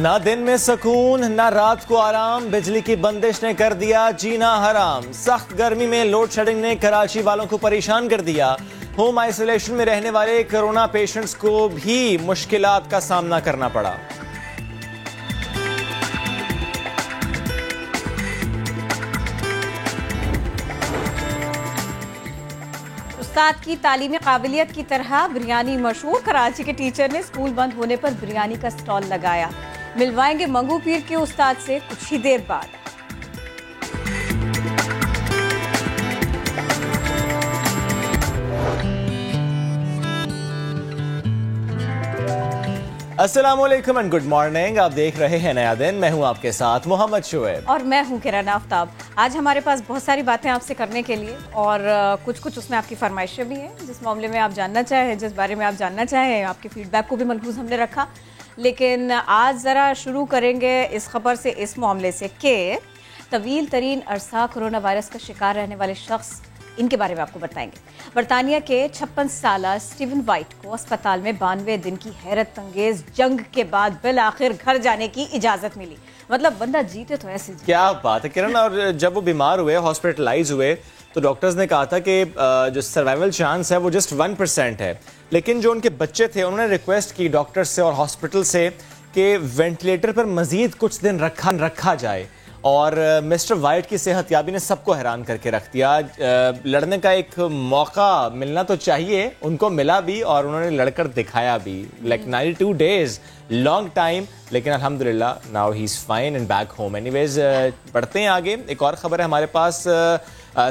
نہ دن میں سکون نہ رات کو آرام، بجلی کی بندش نے کر دیا جینا حرام۔ سخت گرمی میں لوڈ شیڈنگ نے کراچی والوں کو پریشان کر دیا۔ ہوم آئسولیشن میں رہنے والے کرونا پیشنٹس کو بھی مشکلات کا سامنا کرنا پڑا۔ استاد کی تعلیمی قابلیت کی طرح بریانی مشہور، کراچی کے ٹیچر نے اسکول بند ہونے پر بریانی کا سٹال لگایا۔ ملوائیں گے منگو پیر کے استاد سے کچھ ہی دیر بعد۔ السلام علیکم اینڈ گڈ مارننگ، آپ دیکھ رہے ہیں نیا دن، میں ہوں آپ کے ساتھ محمد شعیب اور میں ہوں کرن آفتاب۔ آج ہمارے پاس بہت ساری باتیں آپ سے کرنے کے لیے، اور کچھ اس میں آپ کی فرمائشیں بھی ہیں، جس معاملے میں آپ جاننا چاہیں، جس بارے میں آپ جاننا چاہیں، آپ کے فیڈ بیک کو بھی ملحوظ ہم نے رکھا۔ لیکن آج ذرا شروع کریں گے اس خبر سے، اس معاملے سے کہ طویل ترین عرصہ کرونا وائرس کا شکار رہنے والے شخص، ان کے بارے میں آپ کو بتائیں گے۔ برطانیہ کے 56 سالہ اسٹیون وائٹ کو اسپتال میں 92 دن کی حیرت انگیز جنگ کے بعد بالآخر گھر جانے کی اجازت ملی۔ مطلب بندہ جیتے تو ایسے جیتے۔ کیا بات ہے کرن، اور جب وہ بیمار ہوئے، ہاسپٹلائز ہوئے، تو ڈاکٹرز نے کہا تھا کہ جو سروائیول چانس ہے وہ جسٹ 1% ہے، لیکن جو ان کے بچے تھے انہوں نے ریکویسٹ کی ڈاکٹر سے اور ہاسپٹل سے کہ وینٹیلیٹر پر مزید کچھ دن رکھا جائے، اور مسٹر وائٹ کی صحت یابی نے سب کو حیران کر کے رکھ دیا۔ لڑنے کا ایک موقع ملنا تو چاہیے، ان کو ملا بھی اور انہوں نے لڑ کر دکھایا بھی۔ لائک 92 days، لانگ ٹائم، لیکن الحمدللہ now he is fine and back home. Anyways بڑھتے ہیں آگے، ایک اور خبر ہے ہمارے پاس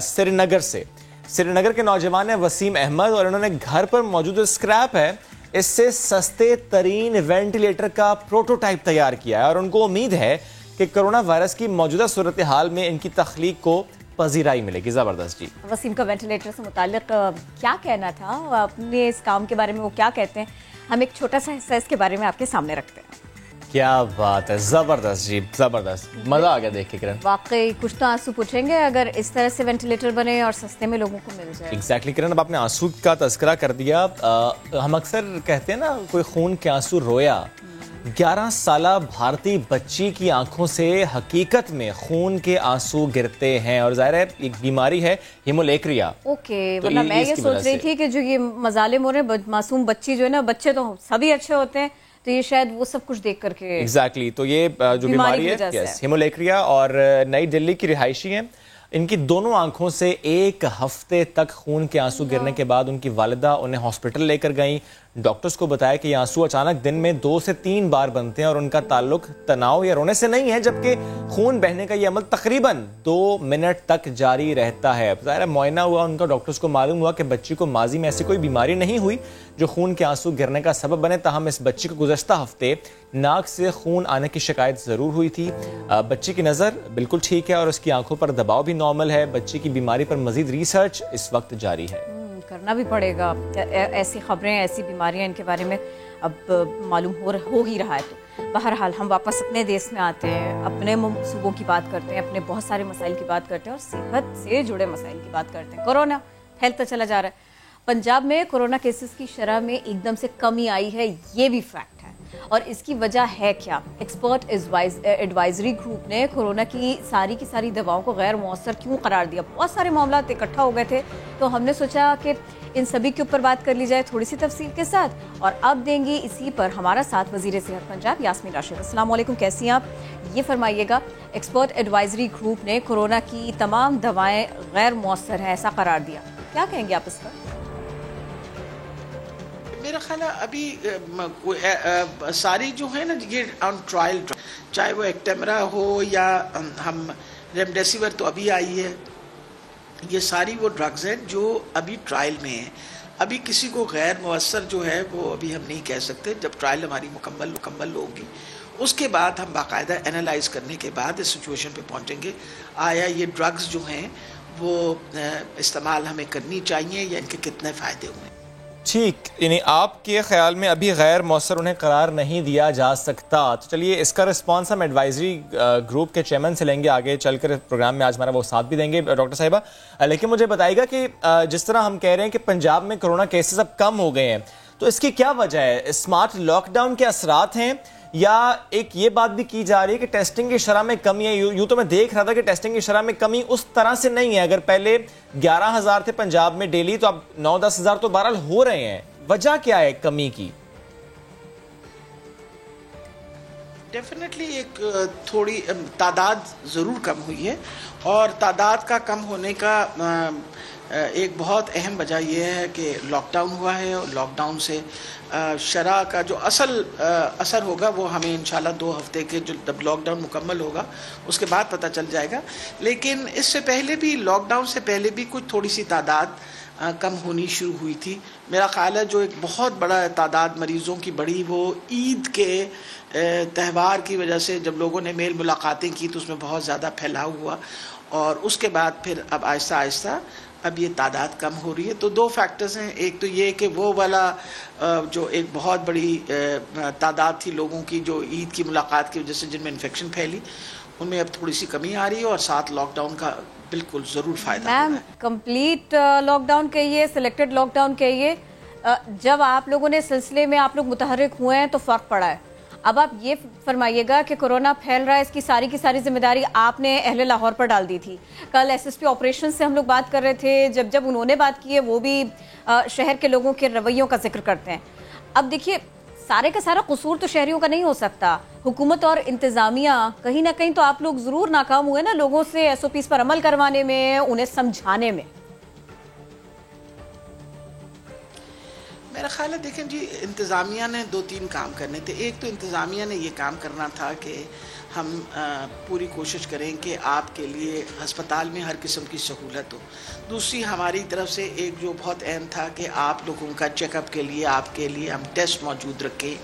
سری نگر سے۔ سری نگر کے نوجوان ہیں وسیم احمد، اور انہوں نے گھر پر موجود اسکریپ ہے اس سے سستے ترین وینٹیلیٹر کا پروٹوٹائپ تیار کیا ہے، اور ان کو امید ہے کہ کرونا وائرس کی موجودہ صورتحال میں ان کی تخلیق کو پذیرائی ملے گی۔ زبردست جی۔ وسیم کا وینٹیلیٹر سے متعلق کیا کہنا تھا، اپنے اس کام کے بارے میں وہ کیا کہتے ہیں، ہم ایک چھوٹا سا حصہ اس کے بارے میں آپ کے سامنے رکھتے ہیں۔ کیا بات ہے، زبردست جی، زبردست، مزہ آ گیا دیکھ کے کرن۔ واقعی کچھ تو آنسو پوچھیں گے اگر اس طرح سے وینٹیلیٹر بنے اور سستے میں لوگوں کو مل جائے۔ ایگزیکٹلی کرن، اب آپ نے آنسو کا تذکرہ کر دیا۔ ہم اکثر کہتے ہیں نا، کوئی خون کے آنسو رویا۔ 11 سالہ بھارتی بچی کی آنکھوں سے حقیقت میں خون کے آنسو گرتے ہیں، اور ظاہر ہے ایک بیماری ہے ہیمولیکریا۔ اوکے، ورنہ میں یہ سوچ رہی تھی کہ جو یہ مظالم ہو رہے ہیں، معصوم بچی جو ہے نا، بچے تو سبھی اچھے ہوتے ہیں، تو یہ شاید وہ سب کچھ دیکھ کر کے ایگزیکٹلی تو یہ جو بیماری ہے ہیمولیکریا، اور نئی دلی کی رہائشی ہیں، ان کی دونوں آنکھوں سے 1 ہفتے تک خون کے آنسو گرنے کے بعد ان کی والدہ انہیں ہاسپٹل لے کر گئیں۔ ڈاکٹرز کو بتایا کہ یہ آنسو اچانک دن میں 2 سے 3 بار بنتے ہیں، اور ان کا تعلق تناؤ یا رونے سے نہیں ہے، جبکہ خون بہنے کا یہ عمل تقریباً 2 منٹ تک جاری رہتا ہے۔ ظاہر معائنہ ہوا ان کا، ڈاکٹرز کو معلوم ہوا کہ بچی کو ماضی میں ایسی کوئی بیماری نہیں ہوئی جو خون کے آنسو گرنے کا سبب بنے، تاہم اس بچی کو گزشتہ ہفتے ناک سے خون آنے کی شکایت ضرور ہوئی تھی۔ بچی کی نظر بالکل ٹھیک ہے اور اس کی آنکھوں پر دباؤ بھی نارمل ہے۔ بچی کی بیماری پر مزید ریسرچ اس وقت جاری ہے۔ کرنا بھی پڑے گا، ایسی خبریں، ایسی بیماریاں، ان کے بارے میں اب معلوم ہو ہی رہا ہے۔ تو بہرحال ہم واپس اپنے دیش میں آتے ہیں، اپنے صوبوں کی بات کرتے ہیں، اپنے بہت سارے مسائل کی بات کرتے ہیں، اور صحت سے جڑے مسائل کی بات کرتے ہیں۔ کورونا پھیلتا چلا جا رہا ہے۔ پنجاب میں کورونا کیسز کی شرح میں ایک دم سے کمی آئی ہے، یہ بھی فیکٹ ہے، اور اس کی وجہ ہے کیا؟ ایکسپرٹ ایڈوائزری گروپ نے کورونا کی ساری دواؤں کو غیر مؤثر کیوں قرار دیا؟ بہت سارے معاملات اکٹھا ہو گئے تھے، تو ہم نے سوچا کہ ان سبھی کے اوپر بات کر لی جائے تھوڑی سی تفصیل کے ساتھ، اور اب دیں گی اسی پر ہمارا ساتھ وزیر صحت پنجاب یاسمین راشد۔ السلام علیکم، کیسی ہیں آپ؟ یہ فرمائیے گا، ایکسپرٹ ایڈوائزری گروپ نے کورونا کی تمام دوائیں غیر مؤثر ہیں ایسا قرار دیا، کیا کہیں گے آپ اس پر؟ میرا خیال ہے ابھی ساری جو ہے نا یہ آن ٹرائل، چاہے وہ ایکٹیمرا ہو یا ہم ریمڈیسیور تو ابھی آئی ہے، یہ ساری وہ ڈرگز ہیں جو ابھی ٹرائل میں ہیں۔ ابھی کسی کو غیر مؤثر جو ہے وہ ابھی ہم نہیں کہہ سکتے، جب ٹرائل ہماری مکمل ہوگی اس کے بعد ہم باقاعدہ انالائز کرنے کے بعد اس سچویشن پہ پہنچیں گے، آیا یہ ڈرگز جو ہیں وہ استعمال ہمیں کرنی چاہیے یا ان کے کتنے فائدے ہوئے۔ ٹھیک، یعنی آپ کے خیال میں ابھی غیر مؤثر انہیں قرار نہیں دیا جا سکتا، تو چلیے اس کا رسپانس ہم ایڈوائزری گروپ کے چیئرمین سے لیں گے آگے چل کر پروگرام میں، آج ہمارا وہ ساتھ بھی دیں گے ڈاکٹر صاحبہ۔ لیکن مجھے بتائیے گا کہ جس طرح ہم کہہ رہے ہیں کہ پنجاب میں کرونا کیسز اب کم ہو گئے ہیں، تو اس کی کیا وجہ ہے؟ اسمارٹ لاک ڈاؤن کے اثرات ہیں یا ایک یہ بات بھی کی جا رہی ہے کہ ٹیسٹنگ کی شرح میں کمی ہے؟ یوں تو میں دیکھ رہا تھا کہ ٹیسٹنگ کی شرح میں کمی اس طرح سے نہیں ہے. اگر پہلے 11,000 تھے پنجاب میں ڈیلی تو اب 9-10 ہزار تو بہرحال ہو رہے ہیں. وجہ کیا ہے کمی کی؟ ڈیفینیٹلی ایک تھوڑی تعداد ضرور کم ہوئی ہے, اور تعداد کا کم ہونے کا ایک بہت اہم وجہ یہ ہے کہ لاک ڈاؤن ہوا ہے, اور لاک ڈاؤن سے شرح کا جو اصل اثر ہوگا وہ ہمیں انشاءاللہ 2 ہفتے کے جب لاک ڈاؤن مکمل ہوگا اس کے بعد پتہ چل جائے گا. لیکن اس سے پہلے بھی, لاک ڈاؤن سے پہلے بھی کچھ تھوڑی سی تعداد کم ہونی شروع ہوئی تھی. میرا خیال ہے جو ایک بہت بڑا تعداد مریضوں کی بڑھی وہ عید کے تہوار کی وجہ سے, جب لوگوں نے میل ملاقاتیں کی تو اس میں بہت زیادہ پھیلاؤ ہوا, اور اس کے بعد پھر اب آہستہ آہستہ اب یہ تعداد کم ہو رہی ہے. تو 2 فیکٹرز ہیں. ایک تو یہ کہ وہ والا جو ایک بہت بڑی تعداد تھی لوگوں کی جو عید کی ملاقات کی وجہ سے جن میں انفیکشن پھیلی, ان میں اب تھوڑی سی کمی آ رہی ہے, اور ساتھ لاک ڈاؤن کا بالکل ضرور فائدہ ہے. میم کمپلیٹ لاک ڈاؤن کہیے, سلیکٹڈ لاک ڈاؤن کہیے, جب آپ لوگوں نے سلسلے میں آپ لوگ متحرک ہوئے ہیں تو فرق پڑا ہے. اب آپ یہ فرمائیے گا کہ کورونا پھیل رہا ہے, اس کی ساری کی ساری ذمہ داری آپ نے اہل لاہور پر ڈال دی تھی. کل ایس ایس پی آپریشن سے ہم لوگ بات کر رہے تھے, جب انہوں نے بات کی ہے وہ بھی شہر کے لوگوں کے رویوں کا ذکر کرتے ہیں. اب دیکھیے سارے کا سارا قصور تو شہریوں کا نہیں ہو سکتا, حکومت اور انتظامیہ کہیں نہ کہیں تو آپ لوگ ضرور ناکام ہوئے نا لوگوں سے ایس او پیز پر عمل کروانے میں, انہیں سمجھانے میں. میرا خیال ہے دیکھیں جی, انتظامیہ نے 2-3 کام کرنے تھے. ایک تو انتظامیہ نے یہ کام کرنا تھا کہ ہم پوری کوشش کریں کہ آپ کے لیے ہسپتال میں ہر قسم کی سہولت ہو. دوسری ہماری طرف سے ایک جو بہت اہم تھا کہ آپ لوگوں کا چیک اپ کے لیے آپ کے لیے ہم ٹیسٹ موجود رکھیں.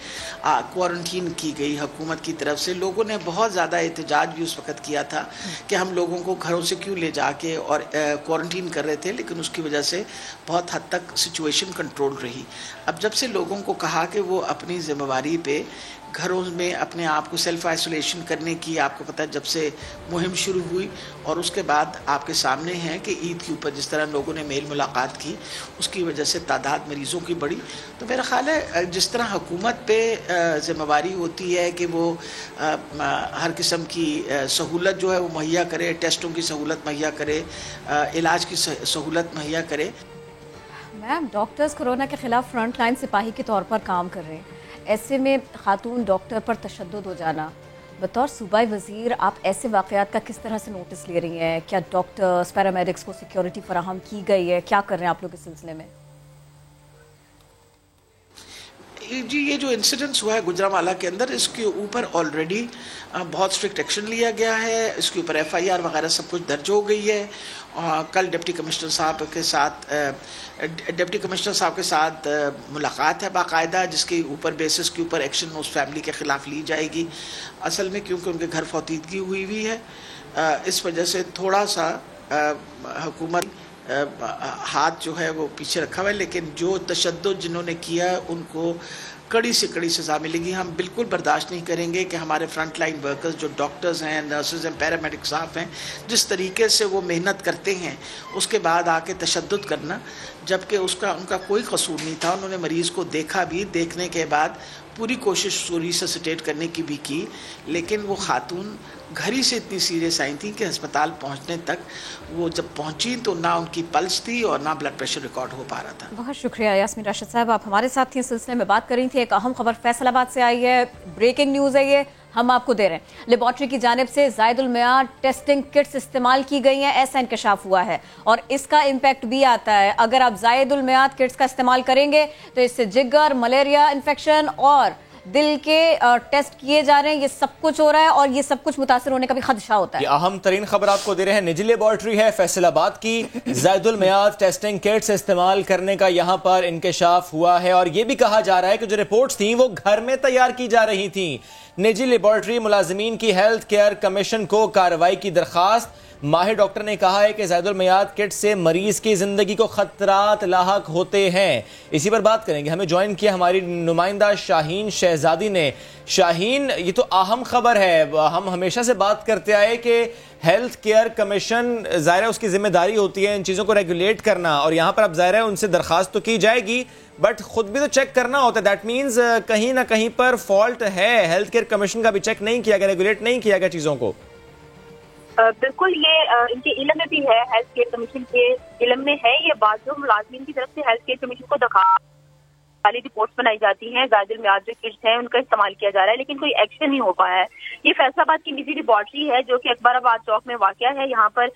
کوارنٹین کی گئی حکومت کی طرف سے. لوگوں نے بہت زیادہ احتجاج بھی اس وقت کیا تھا کہ ہم لوگوں کو گھروں سے کیوں لے جا کے اور کوارنٹین کر رہے تھے, لیکن اس کی وجہ سے بہت حد تک سچویشن کنٹرول رہی. اب جب سے لوگوں کو کہا کہ وہ اپنی ذمہ داری پہ گھروں میں اپنے آپ کو سیلف آئسولیشن کرنے کی, آپ کو پتہ ہے جب سے مہم شروع ہوئی, اور اس کے بعد آپ کے سامنے ہیں کہ عید کے اوپر جس طرح لوگوں نے میل ملاقات کی اس کی وجہ سے تعداد مریضوں کی بڑھی. تو میرا خیال ہے جس طرح حکومت پہ ذمہ داری ہوتی ہے کہ وہ ہر قسم کی سہولت جو ہے وہ مہیا کرے, ٹیسٹوں کی سہولت مہیا کرے, علاج کی سہولت مہیا کرے. میم ڈاکٹرز کورونا کے خلاف فرنٹ لائن سپاہی کے طور پر کام کر رہے ہیں, ایسے میں خاتون ڈاکٹر پر تشدد ہو جانا, بطور صوبائی وزیر آپ ایسے واقعات کا کس طرح سے نوٹس لے رہی ہیں؟ کیا ڈاکٹرز پیرامیڈکس کو سیکیورٹی فراہم کی گئی ہے؟ کیا کر رہے ہیں آپ لوگ اس سلسلے میں؟ جی یہ جو انسیڈنٹس ہوا ہے گجرانوالہ کے اندر, اس کے اوپر آلریڈی بہت اسٹرکٹ ایکشن لیا گیا ہے. اس کے اوپر FIR وغیرہ سب کچھ درج ہو گئی ہے. کل ڈپٹی کمشنر صاحب کے ساتھ ملاقات ہے باقاعدہ, جس کے اوپر بیسس کے اوپر ایکشن اس فیملی کے خلاف لی جائے گی. اصل میں کیونکہ ان کے گھر فوتیدگی ہوئی ہے, اس وجہ سے تھوڑا سا حکومت ہاتھ جو ہے وہ پیچھے رکھا ہوا ہے, لیکن جو تشدد جنہوں نے کیا ان کو کڑی سے کڑی سزا ملے گی. ہم بالکل برداشت نہیں کریں گے کہ ہمارے فرنٹ لائن ورکرز جو ڈاکٹرز ہیں, نرسز ہیں, پیرامیڈک اسٹاف ہیں, جس طریقے سے وہ محنت کرتے ہیں اس کے بعد آ کے تشدد کرنا, جبکہ ان کا کوئی قصور نہیں تھا. انہوں نے مریض کو دیکھا بھی, دیکھنے کے بعد پوری کوشش ریسسیٹیٹ کرنے کی بھی کی, لیکن وہ خاتون گھر ہی سے اتنی سیریس آئی تھیں کہ ہسپتال پہنچنے تک وہ جب پہنچی تو نہ ان کی پلس تھی اور نہ بلڈ پریشر ریکارڈ ہو پا رہا تھا. بہت شکریہ یاسمین راشد صاحب, آپ ہمارے ساتھ تھیں, سلسلے میں بات کر رہی تھیں. ایک اہم خبر فیصل آباد سے آئی ہے, بریکنگ نیوز ہے, یہ ہم آپ کو دے رہے ہیں. لیبارٹری کی جانب سے زائد المعیار ٹیسٹنگ کٹس استعمال کی گئی ہیں, ایسا انکشاف ہوا ہے, اور اس کا امپیکٹ بھی آتا ہے. اگر آپ زائد المعیار کٹس کا استعمال کریں گے تو اس سے جگر, ملیریا انفیکشن اور دل کے ٹیسٹ کیے جا رہے ہیں, یہ سب کچھ ہو رہا ہے, اور یہ سب کچھ متاثر ہونے کا بھی خدشہ ہوتا ہے. یہ اہم ترین خبر آپ کو دے رہے ہیں. نجی لیبارٹری ہے فیصل آباد کی, زائد المعیار ٹیسٹنگ کٹس استعمال کرنے کا یہاں پر انکشاف ہوا ہے, اور یہ بھی کہا جا رہا ہے کہ جو رپورٹس تھیں وہ گھر میں تیار کی جا رہی تھیں. نجی لیبارٹری ملازمین کی ہیلتھ کیئر کمیشن کو کارروائی کی درخواست. ماہر ڈاکٹر نے کہا ہے کہ زائد المعیار کٹ سے مریض کی زندگی کو خطرات لاحق ہوتے ہیں. اسی پر بات کریں گے. ہمیں جوائن کیا ہماری نمائندہ شاہین شہزادی نے. شاہین، یہ تو اہم خبر ہے، ہم ہمیشہ سے بات کرتے آئے کہ ہیلتھ کیئر کمیشن ظاہر ہے اس کی ذمہ داری ہوتی ہے ان چیزوں کو ریگولیٹ کرنا، اور یہاں پر اب ظاہر ہے ان سے درخواست تو کی جائے گی بٹ خود بھی تو چیک کرنا ہوتا ہے. دیٹ مینز کہیں نہ کہیں پر فالٹ ہے، ہیلتھ کیئر کمیشن کا بھی چیک نہیں کیا گیا، ریگولیٹ نہیں کیا گیا چیزوں کو. بالکل، یہ ان کے علم میں بھی ہے، ہیلتھ کیئر کمیشن کے علم میں ہے یہ بات. جو ملازمین کی طرف سے ہیلتھ کیئر کمیشن کو درخواست والی رپورٹس بنائی جاتی ہیں، زائد المیعاد جو کٹس ہیں ان کا استعمال کیا جا رہا ہے، لیکن کوئی ایکشن نہیں ہو پایا ہے. یہ فیصل آباد کی نجی لیبارٹری ہے جو کہ اکبر آباد چوک میں واقع ہے. یہاں پر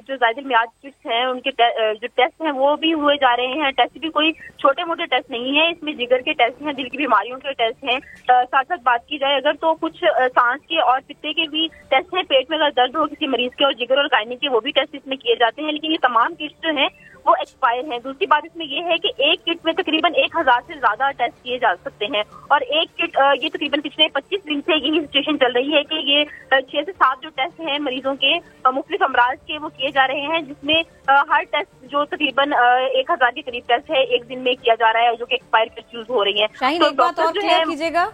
جو زائد المیعاد کٹس ہیں ان کے جو ٹیسٹ ہیں وہ بھی ہوئے جا رہے ہیں. ٹیسٹ بھی کوئی چھوٹے موٹے ٹیسٹ نہیں ہیں، اس میں جگر کے ٹیسٹ ہیں، دل کی بیماریوں کے ٹیسٹ ہیں. ساتھ ساتھ بات کی جائے اگر تو کچھ سانس کے اور پتے کے بھی ٹیسٹ ہیں. پیٹ میں اگر درد ہو کسی مریض کے اور جگر اور گائنی کے وہ بھی ٹیسٹ اس میں کیے جاتے ہیں، لیکن یہ تمام کٹس جو ہیں وہ ایکسپائر ہیں. دوسری بات اس میں یہ ہے کہ ایک کٹ میں تقریباً 1000 سے زیادہ ٹیسٹ کیے جا سکتے ہیں، اور ایک کٹ یہ تقریباً پچھلے 25 دن سے یہی سچویشن چل رہی ہے کہ یہ 6 سے 7 جو ٹیسٹ ہیں مریضوں کے مختلف امراض کے وہ کیے جا رہے ہیں، جس میں ہر ٹیسٹ جو تقریباً 1000 کے قریب ٹیسٹ ہے ایک دن میں کیا جا رہا ہے جو کہ ایکسپائر کٹ یوز ہو رہی ہیں. شاہین ایک بات اور کلیئر کیجیے گا،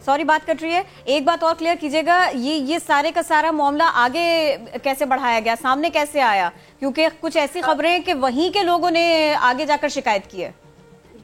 سوری بات کٹ رہی ہے، ایک بات اور کلیئر کیجیے گا، یہ سارے کا سارا معاملہ آگے کیسے بڑھایا گیا، سامنے کیسے آیا؟ کیونکہ کچھ ایسی خبریں کہ وہیں کے لوگوں نے آگے جا کر شکایت کی ہے.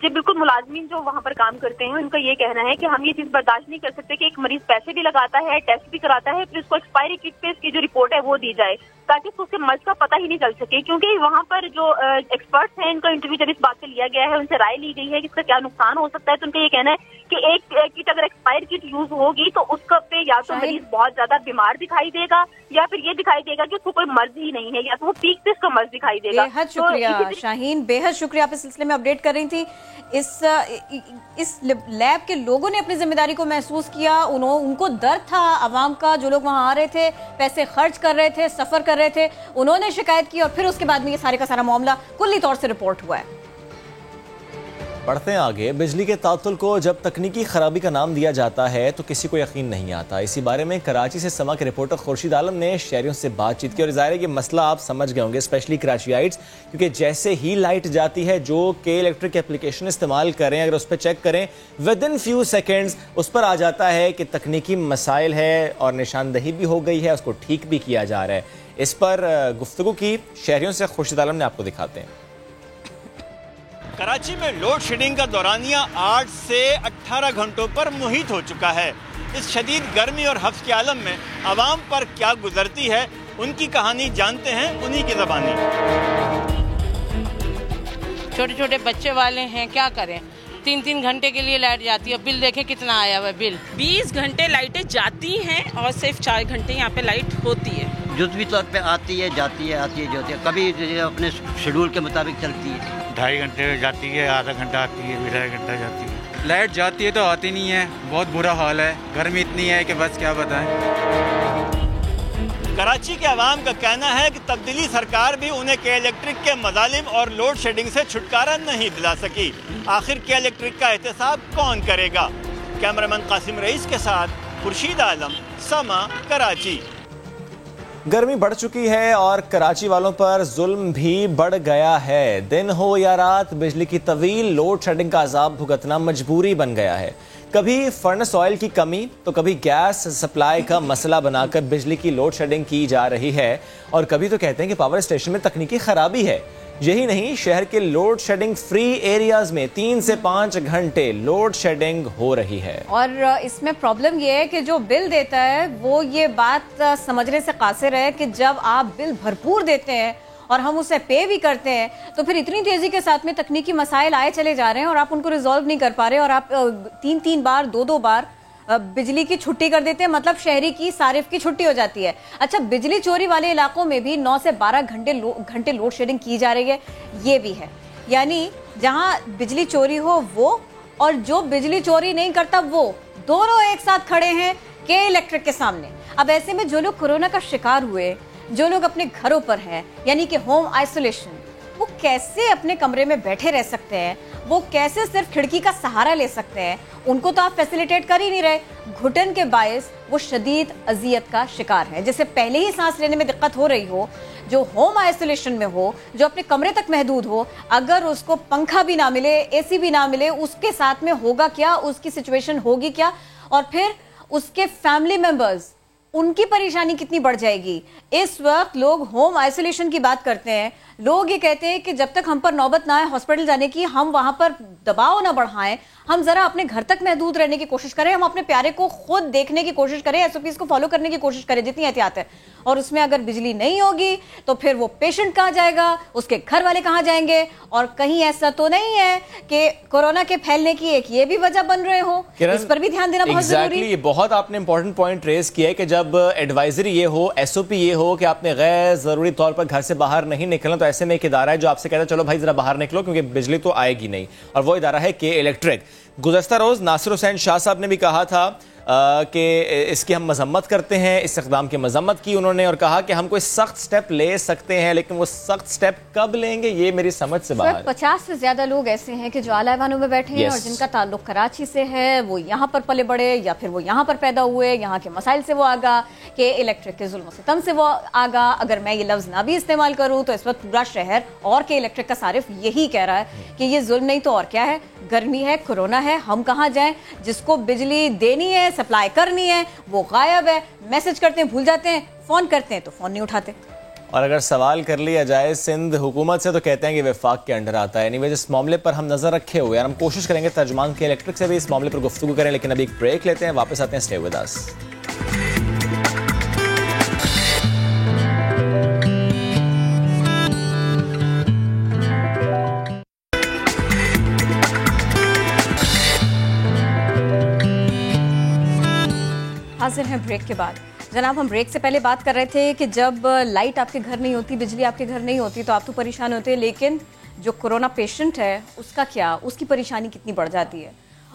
جی بالکل، ملازمین جو وہاں پر کام کرتے ہیں ان کا یہ کہنا ہے کہ ہم یہ چیز برداشت نہیں کر سکتے کہ ایک مریض پیسے بھی لگاتا ہے، ٹیسٹ بھی کراتا ہے، پھر اس کو ایکسپائری کٹ پہ اس کی جو رپورٹ ہے وہ دی جائے تاکہ اس کو مرض کا پتہ ہی نہیں چل سکے. کیونکہ وہاں پر جو ایکسپرٹس ہیں ان کا انٹرویو جب اس بات سے لیا گیا ہے، ان سے رائے لی گئی ہے کہ اس کا کیا نقصان ہو سکتا ہے، تو ان کا یہ کہنا ہے کہ ایک کٹ اگر ایکسپائر کٹ یوز ہوگی تو اس کا پہ یا تو مریض بہت زیادہ بیمار دکھائی دے گا یا پھر یہ دکھائی دے گا کہ اس کو کوئی مرض ہی نہیں ہے، یا تو وہ پیک سے اس کا مرض دکھائی دے گا. بے حد شکریہ شاہین، بے حد شکریہ، آپ اس سلسلے میں اپڈیٹ کر رہی تھی. اس لیب کے لوگوں نے اپنی ذمہ داری کو محسوس کیا، ان کو درد تھا عوام کا، جو لوگ وہاں آ رہے تھے، پیسے خرچ کر رہے تھے، سفر کر رہے تھے، انہوں نے شکایت کی اور پھر اس کے بعد میں یہ سارے کا سارا معاملہ کلی طور سے رپورٹ ہوا ہے. بڑھتے ہیں آگے. بجلی کے تعطل کو جب تکنیکی خرابی کا نام دیا جاتا ہے تو کسی کو یقین نہیں آتا. اسی بارے میں کراچی سے سما کے رپورٹر خورشید عالم نے شہریوں سے بات چیت کی، اور ظاہر ہے کہ مسئلہ آپ سمجھ گئے ہوں گے، اسپیشلی کراچیائٹس، کیونکہ جیسے ہی لائٹ جاتی ہے جو کہ الیکٹرک اپلیکیشن استعمال کریں، اگر اس پہ چیک کریں ودن فیو سیکنڈز اس پر آ جاتا ہے کہ تکنیکی مسائل ہے اور نشاندہی بھی ہو گئی ہے، اس کو ٹھیک بھی کیا جا رہا ہے. اس پر گفتگو کی شہریوں سے خورشید عالم نے، آپ کو دکھاتے ہیں. کراچی میں لوڈ شیڈنگ کا دورانیہ 8 سے 18 گھنٹوں پر محیط ہو چکا ہے. اس شدید گرمی اور حبس کے عالم میں عوام پر کیا گزرتی ہے ان کی کہانی جانتے ہیں انہی کی زبانی. چھوٹے چھوٹے بچے والے ہیں، کیا کریں، 3 گھنٹے کے لیے لائٹ جاتی ہے. بل دیکھیں کتنا آیا ہوا ہے بل. 20 گھنٹے لائٹیں جاتی ہیں اور صرف 4 گھنٹے یہاں پہ لائٹ ہوتی ہے. جزوی طور پہ آتی ہے جاتی ہے، آتی ہے جاتی ہے، کبھی اپنے شیڈول کے مطابق چلتی ہے. 2.5 گھنٹے جاتی ہے، آدھا گھنٹہ آتی ہے، 2.5 گھنٹہ جاتی ہے. لائٹ جاتی ہے تو آتی نہیں ہے، بہت برا حال ہے. گرمی اتنی ہے کہ بس کیا بتائیں. کراچی کے عوام کا کہنا ہے کہ تبدیلی سرکار بھی انہیں کے الیکٹرک کے مظالم اور لوڈ شیڈنگ سے چھٹکارا نہیں دلا سکی. آخر کے الیکٹرک کا احتساب کون کرے گا؟ کیمرامین قاسم رئیس کے ساتھ خورشید عالم، سما، کراچی. گرمی بڑھ چکی ہے اور کراچی والوں پر ظلم بھی بڑھ گیا ہے. دن ہو یا رات بجلی کی طویل لوڈ شیڈنگ کا عذاب بھگتنا مجبوری بن گیا ہے. کبھی فرنس آئل کی کمی تو کبھی گیس سپلائی کا مسئلہ بنا کر بجلی کی لوڈ شیڈنگ کی جا رہی ہے، اور کبھی تو کہتے ہیں کہ پاور اسٹیشن میں تکنیکی خرابی ہے. یہی نہیں، شہر کے لوڈ شیڈنگ فری ایریاز میں 3 سے 5 گھنٹے لوڈ شیڈنگ ہو رہی ہے. اور اس میں پرابلم یہ ہے کہ جو بل دیتا ہے وہ یہ بات سمجھنے سے قاصر ہے کہ جب آپ بل بھرپور دیتے ہیں اور ہم اسے پے بھی کرتے ہیں تو پھر اتنی تیزی کے ساتھ میں تکنیکی مسائل آئے چلے جا رہے ہیں اور آپ ان کو ریزالو نہیں کر پا رہے، اور آپ 3 بار 2 بار بجلی کی چھٹی کر دیتے ہیں، مطلب شہری کی صارف کی چھٹی ہو جاتی ہے. اچھا، بجلی چوری والے علاقوں میں بھی 9 سے 12 گھنٹے لوڈ شیڈنگ کی جا رہی ہے. یہ بھی ہے، یعنی جہاں بجلی چوری ہو وہ اور جو بجلی چوری نہیں کرتا وہ دونوں ایک ساتھ کھڑے ہیں کہ الیکٹرک کے سامنے. اب ایسے میں جو لوگ کورونا کا شکار ہوئے، جو لوگ اپنے گھروں پر ہیں یعنی کہ ہوم آئسولیشن، وہ کیسے اپنے کمرے میں بیٹھے رہ سکتے ہیں؟ وہ کیسے صرف کھڑکی کا سہارا لے سکتے ہیں؟ ان کو تو آپ فیسیلیٹیٹ کر ہی نہیں رہے. گھٹن کے باعث وہ شدید اذیت کا شکار ہے. جسے پہلے ہی سانس لینے میں دقت ہو رہی ہو، جو ہوم آئسولیشن میں ہو، جو اپنے کمرے تک محدود ہو، اگر اس کو پنکھا بھی نہ ملے، اے سی بھی نہ ملے، اس کے ساتھ میں ہوگا کیا، اس کی سچویشن ہوگی کیا. اور پھر اس کے فیملی ممبرز, ان کی پریشانی کتنی بڑھ جائے گی. اس وقت لوگ ہوم آئسولیشن کی بات کرتے ہیں, لوگ یہ کہتے ہیں کہ جب تک ہم پر نوبت نہ آئے ہاسپٹل جانے کی, ہم وہاں پر دباؤ نہ بڑھائیں, ہم ذرا اپنے گھر تک محدود رہنے کی کوشش کریں, ہم اپنے پیارے کو خود دیکھنے کی کوشش کریں, ایس او پیز کو فالو کرنے کی کوشش کریں جتنی احتیاط ہے. اور اس میں اگر بجلی نہیں ہوگی تو پھر وہ پیشنٹ کہاں جائے گا, اس کے گھر والے کہاں جائیں گے, اور کہیں ایسا تو نہیں ہے کہ کورونا کے پھیلنے کی ایک یہ بھی وجہ بن رہے ہوں, اس پر بھی دھیان دینا بہت ضروری ہے. یہ بہت آپ نے امپورٹنٹ پوائنٹ ریز کیا ہے کہ جب ایڈوائزری یہ ہو, ایس او پی یہ ہو کہ آپ نے غیر ضروری طور پر گھر سے باہر نہیں نکلنا, تو ایسے میں ایک ادارہ ہے جو آپ سے کہتا ہے چلو بھائی ذرا باہر نکلو کیونکہ بجلی تو آئے گی نہیں, اور وہ ادارہ ہے کے الیکٹرک. گزشتہ روز ناصر حسین شاہ صاحب نے بھی کہا تھا کہ اس کی ہم مذمت کرتے ہیں, اس اقدام کی مذمت کی انہوں نے, اور کہا کہ ہم کوئی سخت سٹیپ لے سکتے ہیں لیکن وہ سخت سٹیپ کب لیں گے یہ میری سمجھ سے باہر ہے. 50 سے زیادہ لوگ ایسے ہیں کہ جو اعلی ایوانوں میں بیٹھے ہیں اور جن کا تعلق کراچی سے ہے, وہ یہاں پر پلے بڑے یا پھر وہ یہاں پر پیدا ہوئے, یہاں کے مسائل سے وہ آگاہ, کہ الیکٹرک کے ظلم و ستم سے وہ آگاہ. اگر میں یہ لفظ نہ بھی استعمال کروں تو اس وقت پورا شہر اور کہ الیکٹرک کا صارف یہی کہہ رہا ہے کہ یہ ظلم نہیں تو اور کیا ہے, گرمی ہے, کورونا ہے, ہم کہاں جائیں, جس کو بجلی دینی ہے, سپلائی کرنی ہے, وہ غائب ہے, میسج کرتے ہیں بھول جاتے ہیں, فون کرتے ہیں تو فون نہیں اٹھاتے. اور اگر سوال کر لیا جائے سندھ حکومت سے تو کہتے ہیں کہ وفاق کے انڈر آتا ہے. اینی ویز اس معاملے پر ہم نظر رکھے ہوئے ہیں, ہم کوشش کریں گے ترجمان کے الیکٹرک سے بھی اس معاملے پر گفتگو کریں, لیکن ابھی ایک بریک لیتے ہیں, واپس آتے ہیں. Stay with us. حاضر ہیں بریک کے بعد. جناب ہم بریک سے پہلے بات کر رہے تھے کہ جب لائٹ آپ کے گھر نہیں ہوتی, بجلی آپ کے گھر نہیں ہوتی تو آپ تو پریشان ہوتے ہیں, لیکن جو کورونا پیشنٹ ہے اس کا کیا, اس کی پریشانی کتنی بڑھ جاتی ہے,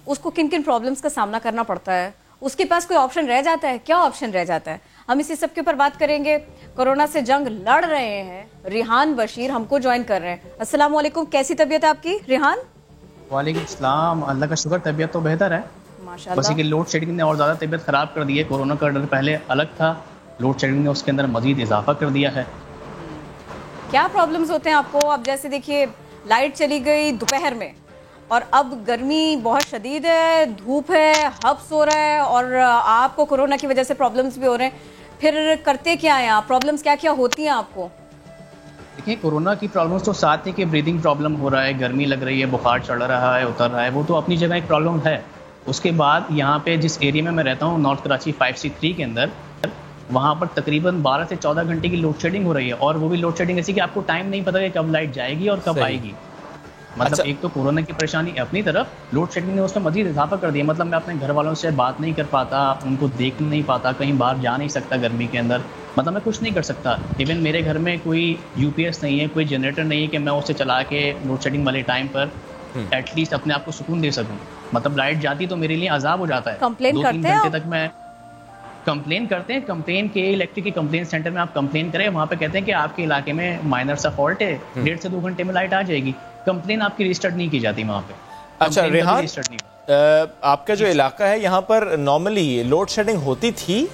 اس کو کن کن پرابلمس کا سامنا کرنا پڑتا ہے, اس کے پاس کوئی آپشن رہ جاتا ہے, کیا آپشن رہ جاتا ہے. ہم اسی سب کے اوپر بات کریں گے. کورونا سے جنگ لڑ رہے ہیں ریحان بشیر ہم کو جوائن کر رہے ہیں. السلام علیکم, کیسی طبیعت ہے آپ کی ریحان؟ وعلیکم السلام, اللہ کا شکر طبیعت تو بہتر ہے, بس یہ کہ لوڈ شیڈنگ نے اور زیادہ طبیعت خراب کر دی ہے. کورونا کا ڈر پہلے الگ تھا, لوڈ شیڈنگ نے اس کے اندر مزید اضافہ کر دیا ہے. کیا پرابلمز ہوتے ہیں آپ کو؟ اب جیسے دیکھیے لائٹ چلی گئی دوپہر میں, اور اب گرمی بہت شدید ہے, دھوپ ہے, ہبس ہو رہا ہے, اور آپ کو کورونا کی وجہ سے پرابلمز بھی ہو رہے ہیں. پھر کرتے کیا ہیں آپ, پرابلمز کیا کیا ہوتی ہیں آپ کو؟ دیکھیں کورونا کی پرابلمز تو ساتھ ہے کہ بریدنگ پرابلم ہو رہا ہے, گرمی لگ رہی ہے, بخار چڑھ رہا ہے, اتر رہا ہے, وہ تو اپنی جگہ ایک پرابلم ہے. اس کے بعد یہاں پہ جس ایریا میں رہتا ہوں نارتھ کراچی 5C3 کے اندر, وہاں پر تقریباً 12 سے 14 گھنٹے کی لوڈ شیڈنگ ہو رہی ہے, اور وہ بھی لوڈ شیڈنگ ایسی کہ آپ کو ٹائم نہیں پتا کہ کب لائٹ جائے گی اور کب آئے گی. مطلب ایک تو کورونا کی پریشانی اپنی طرف, لوڈ شیڈنگ نے اس میں مزید اضافہ کر دیا. مطلب میں اپنے گھر والوں سے بات نہیں کر پاتا, ان کو دیکھ نہیں پاتا, کہیں باہر جا نہیں سکتا گرمی کے اندر, مطلب میں کچھ نہیں کر سکتا. ایون میرے گھر میں کوئی UPS نہیں ہے, کوئی جنریٹر نہیں ہے کہ میں اسے چلا کے لوڈ شیڈنگ والے ٹائم پر ایٹ لیسٹ اپنے آپ کو سکون دے سکوں. مطلب لائٹ جاتی تو میرے لیے عذاب ہو جاتا ہے. 2-3 گھنٹے تک میں کمپلین کرتے ہیں, کمپلین کے الیکٹرک کے کمپلین سینٹر میں آپ کمپلین کریں, وہاں پہ کہتے ہیں کہ آپ کے علاقے میں مائنر سا فالٹ ہے, 1.5 سے 2 گھنٹے میں لائٹ آ جائے گی. کمپلین آپ کی رجسٹرڈ نہیں کی جاتی وہاں پہ. اچھا ریحان, آپ کا جو علاقہ ہے یہاں پر نارملی لوڈ شیڈنگ ہوتی تھی؟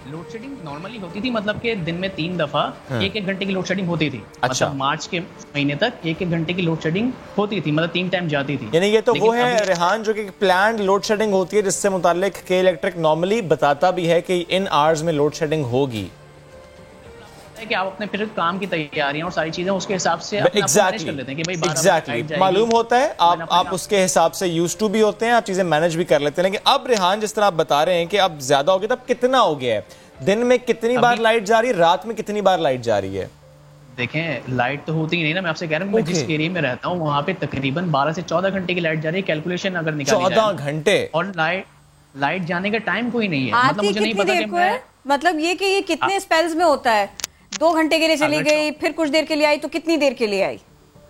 لوڈ شیڈنگ نارملی ہوتی تھی, مطلب کہ دن میں 3 دفعہ 1-1 گھنٹے کی لوڈ شیڈنگ ہوتی تھی. مطلب مارچ کے مہینے تک 1-1 گھنٹے کی لوڈ شیڈنگ ہوتی تھی, مطلب 3 ٹائم جاتی تھی. یعنی یہ تو وہ ہے ریحان جو کہ پلانڈ لوڈ شیڈنگ ہوتی ہے, جس سے متعلق کے الیکٹرک نارملی بتاتا بھی ہے کہ ان آورز میں لوڈ شیڈنگ ہوگی, کہ آپ اپنے پھر کام کی تیاریاں اور ساری چیزیں اس کے حساب سے مینیج کر لیتے ہیں کہ بھائی معلوم ہوتا ہے, آپ اس کے حساب سے یوز ٹو بھی ہوتے ہیں, آپ چیزیں مینیج بھی کر لیتے ہیں. لیکن اب ریحان جس طرح آپ بتا رہے ہیں کہ اب زیادہ ہو گیا, تب کتنا ہو گیا ہے, دن میں کتنی بار لائٹ جا رہی ہے, رات میں کتنی بار لائٹ جا رہی ہے؟ دیکھیں لائٹ تو ہوتی ہی نہیں نا, میں آپ سے کہہ رہا ہوں, میں جس ایریا میں رہتا ہوں وہاں پہ تقریباً 12 سے 14 گھنٹے کی لائٹ جا رہی ہے. کیلکولیشن اگر نکالی جائے 14 گھنٹے, اور لائٹ جانے کا ٹائم کوئی نہیں ہے. مطلب مجھے نہیں پتا کہ مطلب یہ کہ یہ کتنے سپیلز میں ہوتا ہے, 2 گھنٹے کے لیے چلی گئی, پھر کچھ دیر کے لیے آئی, تو کتنی دیر کے لیے آئی؟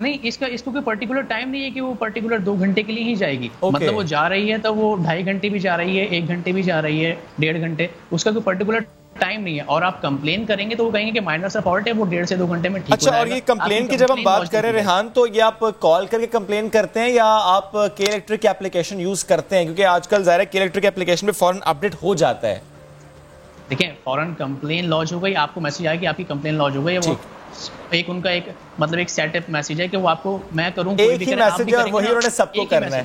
نہیں, اس کو کوئی پرٹیکولر ٹائم نہیں ہے کہ وہ پرٹیکولر 2 گھنٹے کے لیے ہی جائے گی. مطلب وہ جا رہی ہے تو وہ 2.5 گھنٹے بھی جا رہی ہے, 1 گھنٹے بھی جا رہی ہے, 1.5 گھنٹے, اس کا کوئی پرٹیکولر ٹائم نہیں ہے. اور آپ کمپلین کریں گے تو وہ کہیں گے کہ مائنر سا فالٹ ہے, وہ 1.5 سے 2 گھنٹے میں ٹھیک ہو جائے گا. اچھا, اور یہ کمپلین کی جب ہم بات کریں ریحان, تو یہ آپ کال کر کے کمپلین کرتے ہیں یا آپ کے الیکٹرک اپلیکیشن یوز کرتے ہیں؟ کیونکہ آج کل ظاہر ہے کے الیکٹرک اپلیکیشن پہ فوراً اپڈیٹ ہو جاتا ہے. دیکھیں فوراً کمپلین لانچ ہو گئی, آپ کو میسج آئے کہ آپ کی کمپلین لانچ ہو گئی. وہ ایک ان کا مطلب ایک سیٹ اپ میسج ہے کہ وہ آپ کو میں کروں, کوئی بھی کرے, آپ بھی کریں, وہی انہوں نے سب کو کرنا ہے.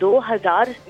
2000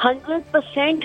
100%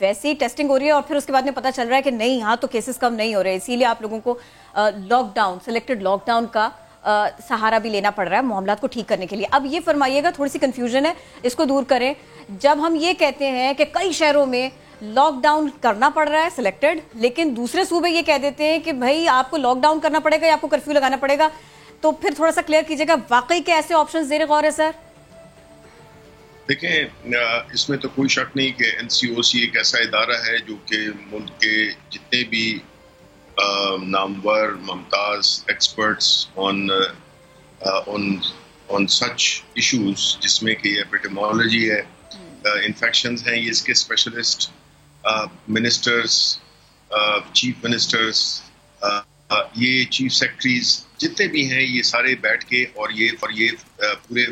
ویسی ٹیسٹنگ ہو رہی ہے اور پھر اس کے بعد میں پتہ چل رہا ہے کہ نہیں یہاں تو کیسز کم نہیں ہو رہے, اسی لیے آپ لوگوں کو lockdown, selected lockdown کا سہارا بھی لینا پڑ رہا ہے معاملات کو ٹھیک کرنے کے لیے. اب یہ فرمائیے گا, تھوڑی سی کنفیوژن ہے, اس کو دور کریں. جب ہم یہ کہتے ہیں کہ کئی شہروں میں لاک ڈاؤن کرنا پڑ رہا ہے سلیکٹڈ, لیکن دوسرے صوبے یہ کہہ دیتے ہیں کہ بھائی آپ کو لاک ڈاؤن کرنا پڑے گا یا آپ کو کرفیو لگانا پڑے گا, تو پھر تھوڑا سا کلیئر کیجیے گا واقعی کے ایسے آپشنز زیر غور ہے سر؟ دیکھیں, اس میں تو کوئی شک نہیں کہ NCOC ایک ایسا ادارہ ہے جو کہ ملک کے جتنے بھی نامور ممتاز ایکسپرٹس آن سچ ایشوز, جس میں کہ ایپیڈیمولوجی ہے, انفیکشنز ہیں, یہ اس کے اسپیشلسٹ, منسٹرز, چیف منسٹرز, یہ چیف سیکرٹریز جتنے بھی ہیں, یہ سارے بیٹھ کے اور یہ پورے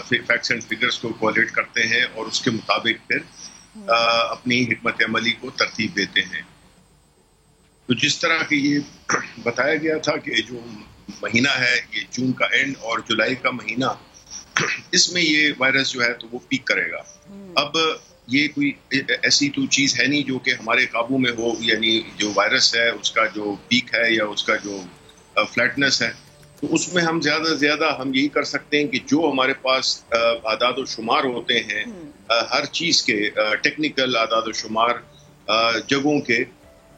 فیکٹس اینڈ فگرز کو کولیٹ کرتے ہیں اور اس کے مطابق پھر اپنی حکمت عملی کو ترتیب دیتے ہیں. تو جس طرح کہ یہ بتایا گیا تھا کہ جو مہینہ ہے یہ جون کا اینڈ اور جولائی کا مہینہ, اس میں یہ وائرس جو ہے تو وہ پیک کرے گا. اب یہ کوئی ایسی تو چیز ہے نہیں جو کہ ہمارے قابو میں ہو, یعنی جو وائرس ہے اس کا جو پیک ہے یا اس کا جو فلیٹنس ہے, تو اس میں ہم زیادہ سے زیادہ ہم یہی کر سکتے ہیں کہ جو ہمارے پاس اعداد و شمار ہوتے ہیں ہر چیز کے, ٹیکنیکل اعداد و شمار جگہوں کے,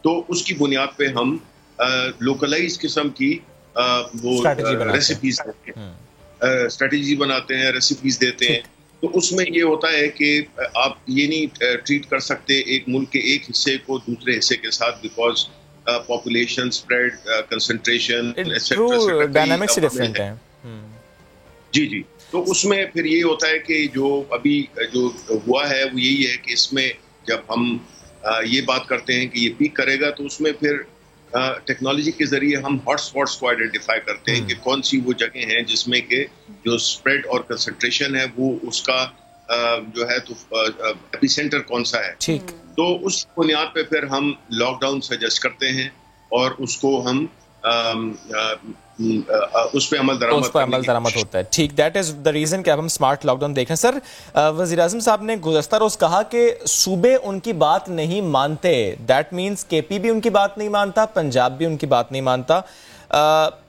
تو اس کی بنیاد پہ ہم لوکلائز قسم کی وہ ریسیپیز اسٹریٹجی بناتے ہیں, ریسیپیز دیتے ہیں. تو اس میں یہ ہوتا ہے کہ آپ یہ نہیں ٹریٹ کر سکتے ایک ملک کے ایک حصے کو دوسرے حصے کے ساتھ, because population spread, concentration, dynamics different ہیں. جی. تو اس میں پھر یہ ہوتا ہے کہ جو ابھی جو ہوا ہے وہ یہی ہے کہ اس میں جب ہم یہ بات کرتے ہیں کہ یہ پیک کرے گا, تو اس میں پھر ٹیکنالوجی کے ذریعے ہم ہاٹ اسپاٹس کو آئیڈینٹیفائی کرتے ہیں کہ کون سی وہ جگہیں ہیں جس میں کہ جو اسپریڈ اور کنسنٹریشن ہے وہ اس کا جو ہے تو ایپی سینٹر کون سا ہے. تو اس بنیاد پہ پھر ہم لاک ڈاؤن سجیسٹ کرتے ہیں اور اس کو ہم اس پہ عمل درآمد ہوتا ہے. ٹھیک, دیٹ از دا ریزن کہ اب ہم اسمارٹ لاک ڈاؤن دیکھیں. سر, وزیر اعظم صاحب نے گزشتہ روز کہا کہ صوبے ان کی بات نہیں مانتے, دیٹ مینس KP بھی ان کی بات نہیں مانتا, پنجاب بھی ان کی بات نہیں مانتا.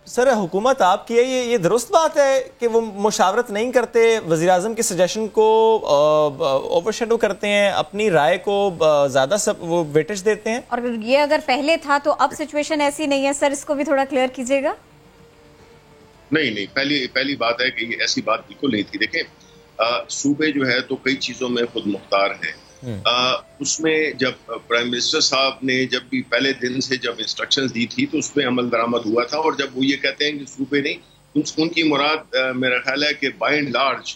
سر, حکومت آپ کی ہے, یہ درست بات ہے کہ وہ مشاورت نہیں کرتے, وزیر اعظم کے سجیشن کو اوور شیڈو کرتے ہیں, اپنی رائے کو زیادہ وہ ویٹیج دیتے ہیں؟ اور یہ اگر پہلے تھا تو اب سچویشن ایسی نہیں ہے سر, اس کو بھی تھوڑا کلیئر کیجیے گا. نہیں, پہلی بات ہے کہ یہ ایسی بات بالکل نہیں تھی. دیکھیں, صوبے جو ہے تو کئی چیزوں میں خود مختار ہیں. اس میں جب پرائم منسٹر صاحب نے جب بھی پہلے دن سے جب انسٹرکشنز دی تھی تو اس پہ عمل درآمد ہوا تھا, اور جب وہ یہ کہتے ہیں کہ صوبے نہیں, ان کی مراد میرا خیال ہے کہ بائی اینڈ لارج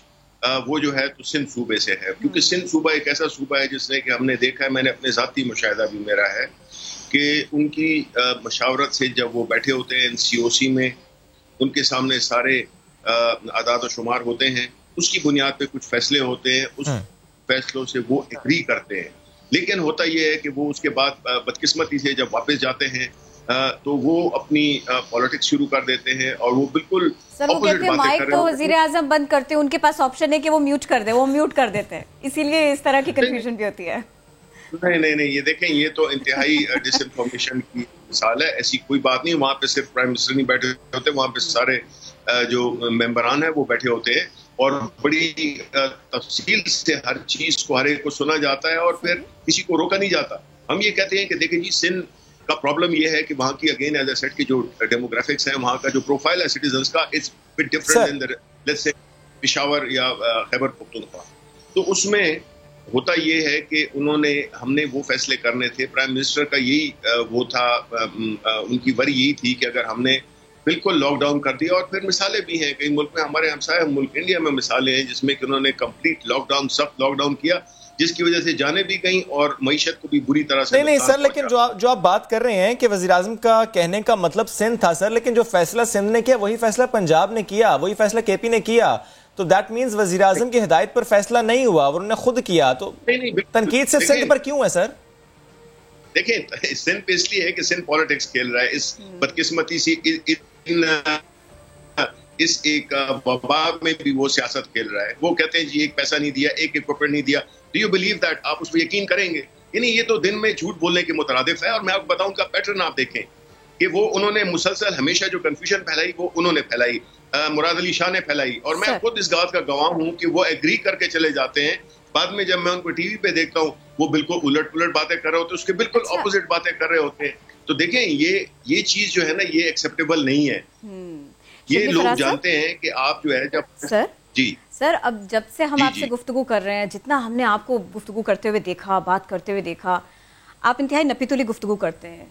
وہ جو ہے تو سندھ صوبے سے ہے, کیونکہ سندھ صوبہ ایک ایسا صوبہ ہے جس نے کہ ہم نے دیکھا ہے, میں نے اپنے ذاتی مشاہدہ بھی میرا ہے کہ ان کی مشاورت سے جب وہ بیٹھے ہوتے ہیں NCOC میں, ان کے سامنے سارے اعداد و شمار ہوتے ہیں, اس کی بنیاد پہ کچھ فیصلے ہوتے ہیں, اس فیصلوں سے وہ ایگری کرتے ہیں. لیکن ہوتا یہ ہے کہ وہ اس کے بعد بدقسمتی سے جب واپس جاتے ہیں تو وہ اپنی پالیٹکس شروع کر دیتے ہیں, اور وہ بالکل سر وہ کہتے ہیں مائک تو وزیر اعظم بند کرتے ہیں, ان کے پاس آپشن ہے کہ وہ میوٹ کر دیں, وہ میوٹ کر دیتے ہیں, اسی لیے اس طرح کی کنفیوژن بھی ہوتی ہے. نہیں, یہ دیکھیں, یہ تو انتہائی ڈس انفارمیشن کی مثال ہے. ایسی کوئی بات نہیں, وہاں پہ صرف پرائم منسٹر نہیں بیٹھے ہوتے, وہاں پہ سارے جو ممبران ہیں وہ بیٹھے ہوتے ہیں, اور بڑی تفصیل سے ہر چیز کو ہر ایک کو سنا جاتا ہے, اور پھر کسی کو روکا نہیں جاتا. ہم یہ کہتے ہیں کہ دیکھیں جی, سندھ کا پرابلم یہ ہے کہ وہاں کی اگین ایز اے سیٹ کی جو ڈیموگرافکس ہیں, وہاں کا جو پروفائل ہے سٹیزنز کا, it's bit different than let's سے پشاور یا خیبر پختونخوا. تو اس میں ہوتا یہ ہے کہ ہم نے وہ فیصلے کرنے تھے, پرائم منسٹر کا یہی وہ تھا, ان کی وری یہی تھی کہ اگر ہم نے بالکل لاک ڈاؤن کر دیا, اور پھر مثالیں بھی ہیں کئی ملک میں, ہمارے ہمسائے ملک انڈیا میں مثالیں ہیں جس میں کہ انہوں نے کمپلیٹ لاک ڈاؤن, سخت لاک ڈاؤن کیا, جس کی وجہ سے جانے بھی گئیں اور معیشت کو بھی بری طرح سے. نہیں سر, لیکن جو آپ بات کر رہے ہیں کہ وزیر اعظم کا کہنے کا مطلب سندھ تھا سر, لیکن جو فیصلہ سندھ نے کیا وہی فیصلہ پنجاب نے کیا, وہی فیصلہ KP نے کیا, تو دیٹ مینز وزیر اعظم کی ہدایت پر فیصلہ نہیں ہوا, انہوں نے خود کیا, تو تنقید سے سندھ پر کیوں ہے سر؟ دیکھیں, سندھ پہ اس لیے ہے کہ سندھ پالیٹکس کھیل رہا ہے, اس بدقسمتی سے اس ایک وبا میں بھی وہ سیاست کھیل رہا ہے. وہ کہتے ہیں جی ایک پیسہ نہیں دیا, ایک اکوپمنٹ نہیں دیا. Do you believe that? آپ اس پہ یقین کریں گے؟ یعنی یہ تو دن میں جھوٹ بولنے کے مترادف ہے. اور میں آپ کو بتاؤں کا پیٹرن آپ دیکھیں کہ وہ انہوں نے مسلسل ہمیشہ جو کنفیوژن پھیلائی وہ انہوں نے پھیلائی, مراد علی شاہ نے پھیلائی, اور میں خود اس بات کا گواہ ہوں کہ وہ ایگری کر کے چلے جاتے ہیں. بعد میں جب میں ان کو ٹی وی پہ دیکھتا ہوں وہ بالکل الٹ پلٹ باتیں کر رہے ہوتے ہیں, اس کے بالکل اپوزٹ باتیں کر رہے ہوتے ہیں. تو دیکھیں یہ چیز جو ہے نا یہ ایکسیپٹیبل نہیں ہے. یہ لوگ جانتے ہیں کہ آپ جو ہے جب سر جی سر اب جب سے ہم آپ سے گفتگو کر رہے ہیں, جتنا ہم نے آپ کو گفتگو کرتے ہوئے دیکھا, بات کرتے ہوئے دیکھا, آپ انتہائی نپی تلی گفتگو کرتے ہیں,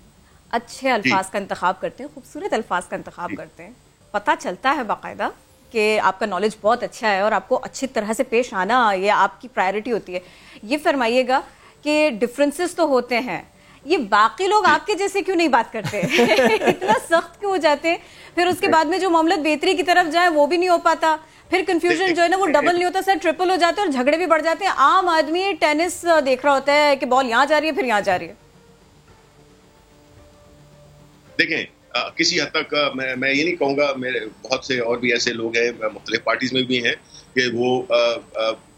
اچھے الفاظ کا انتخاب کرتے ہیں, خوبصورت الفاظ کا انتخاب کرتے ہیں. پتہ چلتا ہے باقاعدہ کہ آپ کا نالج بہت اچھا ہے اور آپ کو اچھی طرح سے پیش آنا یہ آپ کی پرائرٹی ہوتی ہے. یہ فرمائیے گا کہ ڈفرینسز تو ہوتے ہیں, یہ باقی لوگ آپ کے جیسے کیوں نہیں بات کرتے, اتنا سخت کیوں ہو جاتے ہیں, پھر اس کے بعد میں جو معاملات بہتری کی طرف جائیں وہ بھی نہیں ہو پاتا, پھر کنفیوژن جو ہے نا وہ ڈبل نہیں ہوتا سر, ٹرپل ہو جاتے ہیں اور جھگڑے بھی بڑھ جاتے ہیں. عام آدمی ٹینس دیکھ رہا ہوتا ہے کہ بال یہاں جا رہی ہے پھر یہاں جا رہی ہے. دیکھیں کسی حد تک میں یہ نہیں کہوں گا, میرے بہت سے اور بھی ایسے لوگ ہیں مختلف پارٹیز میں بھی ہیں کہ وہ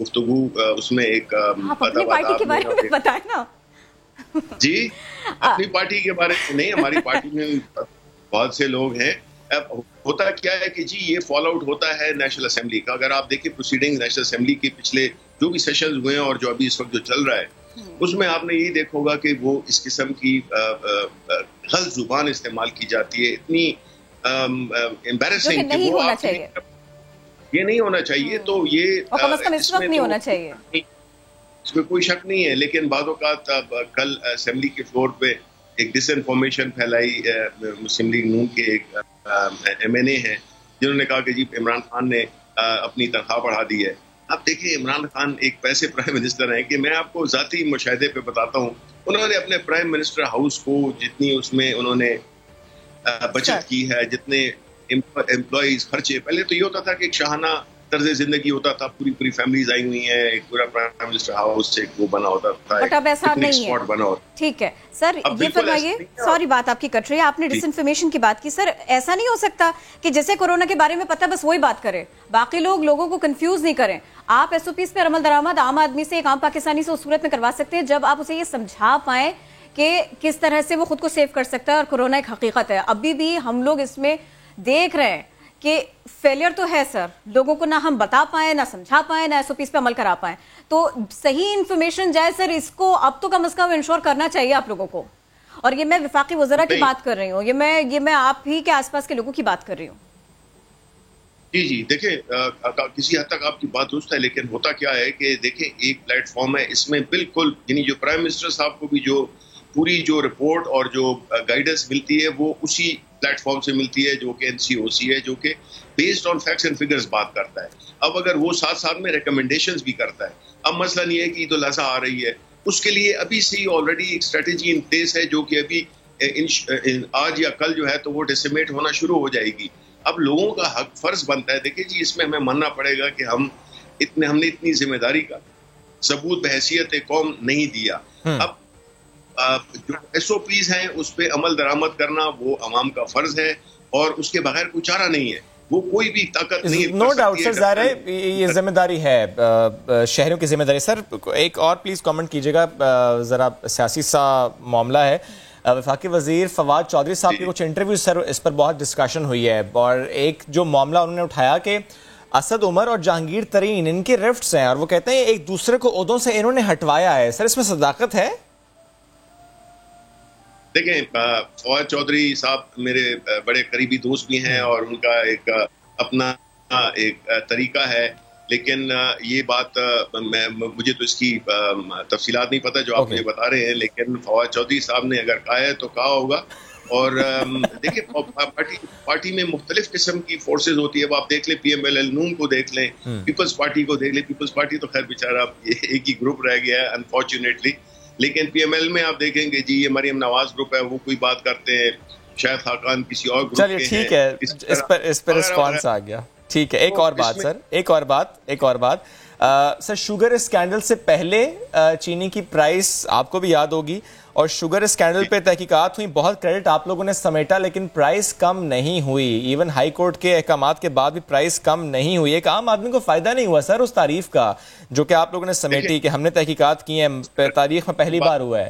گفتگو اس میں ایک اپنی پارٹی کے بارے میں بتائیں نا. جی اپنی پارٹی کے بارے میں نہیں, ہماری پارٹی میں بہت سے لوگ ہیں. ہوتا کیا ہے کہ جی یہ فال آؤٹ ہوتا ہے نیشنل اسمبلی کا. اگر آپ دیکھیں پروسیڈنگ نیشنل اسمبلی کے پچھلے جو بھی سیشنز ہوئے ہیں اور جو ابھی اس وقت جو چل رہا ہے اس میں آپ نے یہ دیکھا ہوگا کہ وہ اس قسم کی غلط زبان استعمال کی جاتی ہے, اتنی امبیرسنگ کہ وہ یہ نہیں ہونا چاہیے. تو یہ کم از کم اس وقت نہیں ہونا چاہیے, اس میں کوئی شک نہیں ہے. لیکن بعض اوقات کل اسمبلی کے فلور پہ ایک ڈس انفارمیشن پھیلائی مسلم لیگ نون کے ایک ایم این اے ہیں جنہوں نے کہا کہ جی عمران خان نے اپنی تنخواہ بڑھا دی ہے. اب دیکھیں عمران خان ایک پیسے پرائم منسٹر ہیں کہ میں آپ کو ذاتی مشاہدے پہ بتاتا ہوں, انہوں نے اپنے پرائم منسٹر ہاؤس کو جتنی اس میں انہوں نے بچت کی ہے, جتنے امپلائیز خرچے, پہلے تو یہ ہوتا تھا کہ ایک شاہانہ طرز زندگی ہوتا تھا, پوری فیملیز آئی ہوئی ہیں, ایک پورا پرائم منسٹر ہاؤس ایک وہ بنا ہوتا تھا, بٹ اب ایسا نہیں ہے. ٹھیک ہے سر, یہ فرمائیے, سوری بات آپ کی کٹ رہی ہے, آپ نے ڈس انفارمیشن کی بات کی. سر ایسا نہیں ہو سکتا کہ جیسے کورونا کے بارے میں پتہ بس وہی بات کرے, باقی لوگوں کو کنفیوز نہیں کریں. آپ ایس او پیز پہ عمل درآمد عام آدمی سے, ایک عام پاکستانی سے اس صورت میں کروا سکتے ہیں جب آپ اسے یہ سمجھا پائیں کہ کس طرح سے وہ خود کو سیو کر سکتا ہے, اور کورونا ایک حقیقت ہے. ابھی بھی ہم لوگ اس میں دیکھ رہے ہیں کہ فیلئر تو ہے سر, لوگوں کو نہ ہم بتا پائیں, نہ سمجھا پائیں, نہ ایس او پیز پہ عمل کرا پائیں. تو صحیح انفارمیشن جائے سر, اس کو اب تو کم از کم انشور کرنا چاہیے آپ لوگوں کو. اور یہ میں وفاقی وزراء کی بات کر رہی ہوں, یہ میں آپ ہی کے آس پاس کے لوگوں کی بات کر رہی ہوں. جی دیکھیں کسی حد تک آپ کی بات درست ہے, لیکن ہوتا کیا ہے کہ دیکھیں ایک پلیٹ فارم ہے, اس میں بالکل یعنی جو پرائم منسٹر صاحب کو بھی جو پوری جو رپورٹ اور جو گائیڈنس ملتی ہے وہ اسی پلیٹ فارم سے ملتی ہے جو کہ NCOC ہے, جو کہ based on facts and figures بات کرتا ہے. اب اگر وہ ساتھ میں ریکمنڈیشنز بھی کرتا ہے, اب مسئلہ یہ ہے کہ عید الاضحیٰ آ رہی ہے, اس کے لیے ابھی سے آلریڈی ایک اسٹریٹجی ان پلیس ہے جو کہ ابھی آج یا کل جو ہے تو وہ ڈیسیمیٹ ہونا شروع ہو جائے گی. اب لوگوں کا حق فرض بنتا ہے, دیکھیں جی اس میں ہمیں ماننا پڑے گا کہ ہم نے اتنی ذمہ داری کا ثبوت بحیثیت قوم نہیں دیا. اب جو ایس او پیز ہیں اس پہ عمل درآمد کرنا وہ عوام کا فرض ہے, اور اس کے بغیر کوئی چارہ نہیں ہے, وہ کوئی بھی طاقت نہیں. نو ڈاؤٹ سر, ظاہر ہے یہ ذمہ داری ہے, شہریوں کی ذمہ داری. سر ایک اور پلیز کامنٹ کیجیے گا, ذرا سیاسی سا معاملہ ہے. وفاقی وزیر فواد چودھری صاحب کے کچھ انٹرویو سر اس پر بہت ڈسکشن ہوئی ہے, اور ایک جو معاملہ انہوں نے اٹھایا کہ اسد عمر اور جہانگیر ترین ان کے رفٹس ہیں, اور وہ کہتے ہیں ایک دوسرے کو عہدوں سے انہوں نے ہٹوایا ہے. سر اس میں صداقت ہے؟ دیکھیں فواد چودھری صاحب میرے بڑے قریبی دوست بھی ہیں, اور ان کا ایک اپنا ایک طریقہ ہے, لیکن یہ بات مجھے تو اس کی تفصیلات نہیں پتہ جو آپ مجھے بتا رہے ہیں, لیکن فواد چودھری صاحب نے اگر کہا ہے تو کہا ہوگا. اور دیکھیں پارٹی میں مختلف قسم کی فورسز ہوتی ہے. اب آپ دیکھ لیں PMLL نون کو دیکھ لیں, پیپلز پارٹی کو دیکھ لیں. پیپلز پارٹی تو خیر بیچارہ ایک ہی گروپ رہ گیا ہے انفارچونیٹلی, لیکن PML میں آپ دیکھیں گے جی یہ مریم نواز گروپ ہے, وہ کوئی بات کرتے ہیں, شاید خاقان کسی اور گروپ کے ہیں. ٹھیک ہے, اس پر رسپانس آ گیا. ٹھیک ہے, ایک اور بات سر, ایک اور بات سر شوگر اسکینڈل سے پہلے چینی کی پرائس آپ کو بھی یاد ہوگی, اور شوگر اسکینڈل پہ تحقیقات ہوئی, بہت کریڈٹ آپ لوگوں نے سمیٹا, لیکن پرائس کم نہیں ہوئی. ایون ہائی کورٹ کے احکامات کے بعد بھی پرائس کم نہیں ہوئی. ایک عام آدمی کو فائدہ نہیں ہوا سر اس تعریف کا جو کہ آپ لوگوں نے سمیٹی, کہ ہم نے تحقیقات کی ہیں, تاریخ میں پہلی بار ہوا ہے.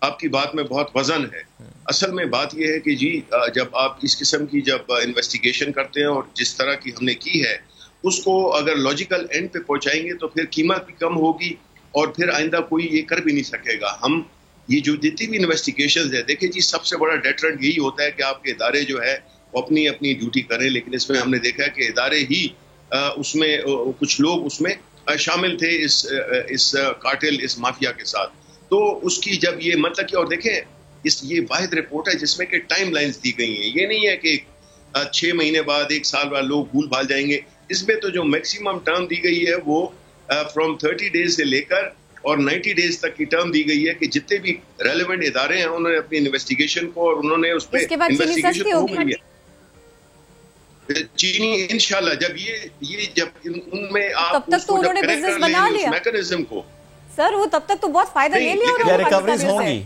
آپ کی بات میں بہت وزن ہے. اصل میں بات یہ ہے کہ جی جب آپ اس قسم کی جب انویسٹیگیشن کرتے ہیں اور جس طرح کی ہم نے کی ہے, اس کو اگر لاجیکل اینڈ پہ پہنچائیں گے تو پھر قیمت بھی کم ہوگی اور پھر آئندہ کوئی یہ کر بھی نہیں سکے گا. ہم یہ جو جتنی بھی انویسٹیگیشنز ہے, دیکھیں جی سب سے بڑا ڈیٹرنٹ یہی ہوتا ہے کہ آپ کے ادارے جو ہے وہ اپنی اپنی ڈیوٹی کریں, لیکن اس میں ہم نے دیکھا کہ ادارے ہی اس میں کچھ لوگ اس میں شامل تھے اس کارٹل, اس مافیا کے ساتھ. تو اس کی جب یہ مطلب کہ, اور دیکھیں یہ واحد رپورٹ ہے جس میں کہ ٹائم لائنز دی گئی ہیں. یہ نہیں ہے کہ 6 مہینے بعد 1 سال بعد لوگ بھول بھال جائیں گے. اس میں تو جو میکسیمم ٹرم دی گئی ہے وہ فرام 30 ڈیز سے لے کر اور 90 ڈیز تک کی ٹرم دی گئی ہے کہ جتنے بھی ریلیونٹ ادارے ہیں انہوں نے اپنی انویسٹیگیشن کو اور انہوں نے اس پہ انویسٹیگیشن ہو گئی ہے. چینی انشاءاللہ جب یہ جب ان میں آپ تب تک تو انہوں نے بزنس بنا لیا میکانزم کو, سر وہ تب تک تو بہت فائدہ لے لیا اور ریکوریز ہوں گی.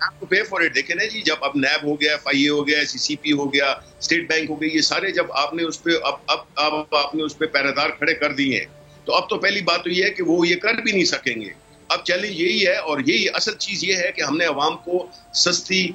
آپ کو پے فور اٹ. دیکھیں نا جی, جب اب نیب ہو گیا, FIA ہو گیا, CCP ہو گیا, اسٹیٹ بینک ہو گئی, یہ سارے جب آپ نے اس پہ اب آپ نے اس پہ پہرےدار کھڑے کر دیے ہیں, تو اب تو پہلی بات تو یہ ہے کہ وہ یہ کر بھی نہیں سکیں گے. اب چیلنج یہی ہے, اور یہی اصل چیز یہ ہے کہ ہم نے عوام کو سستی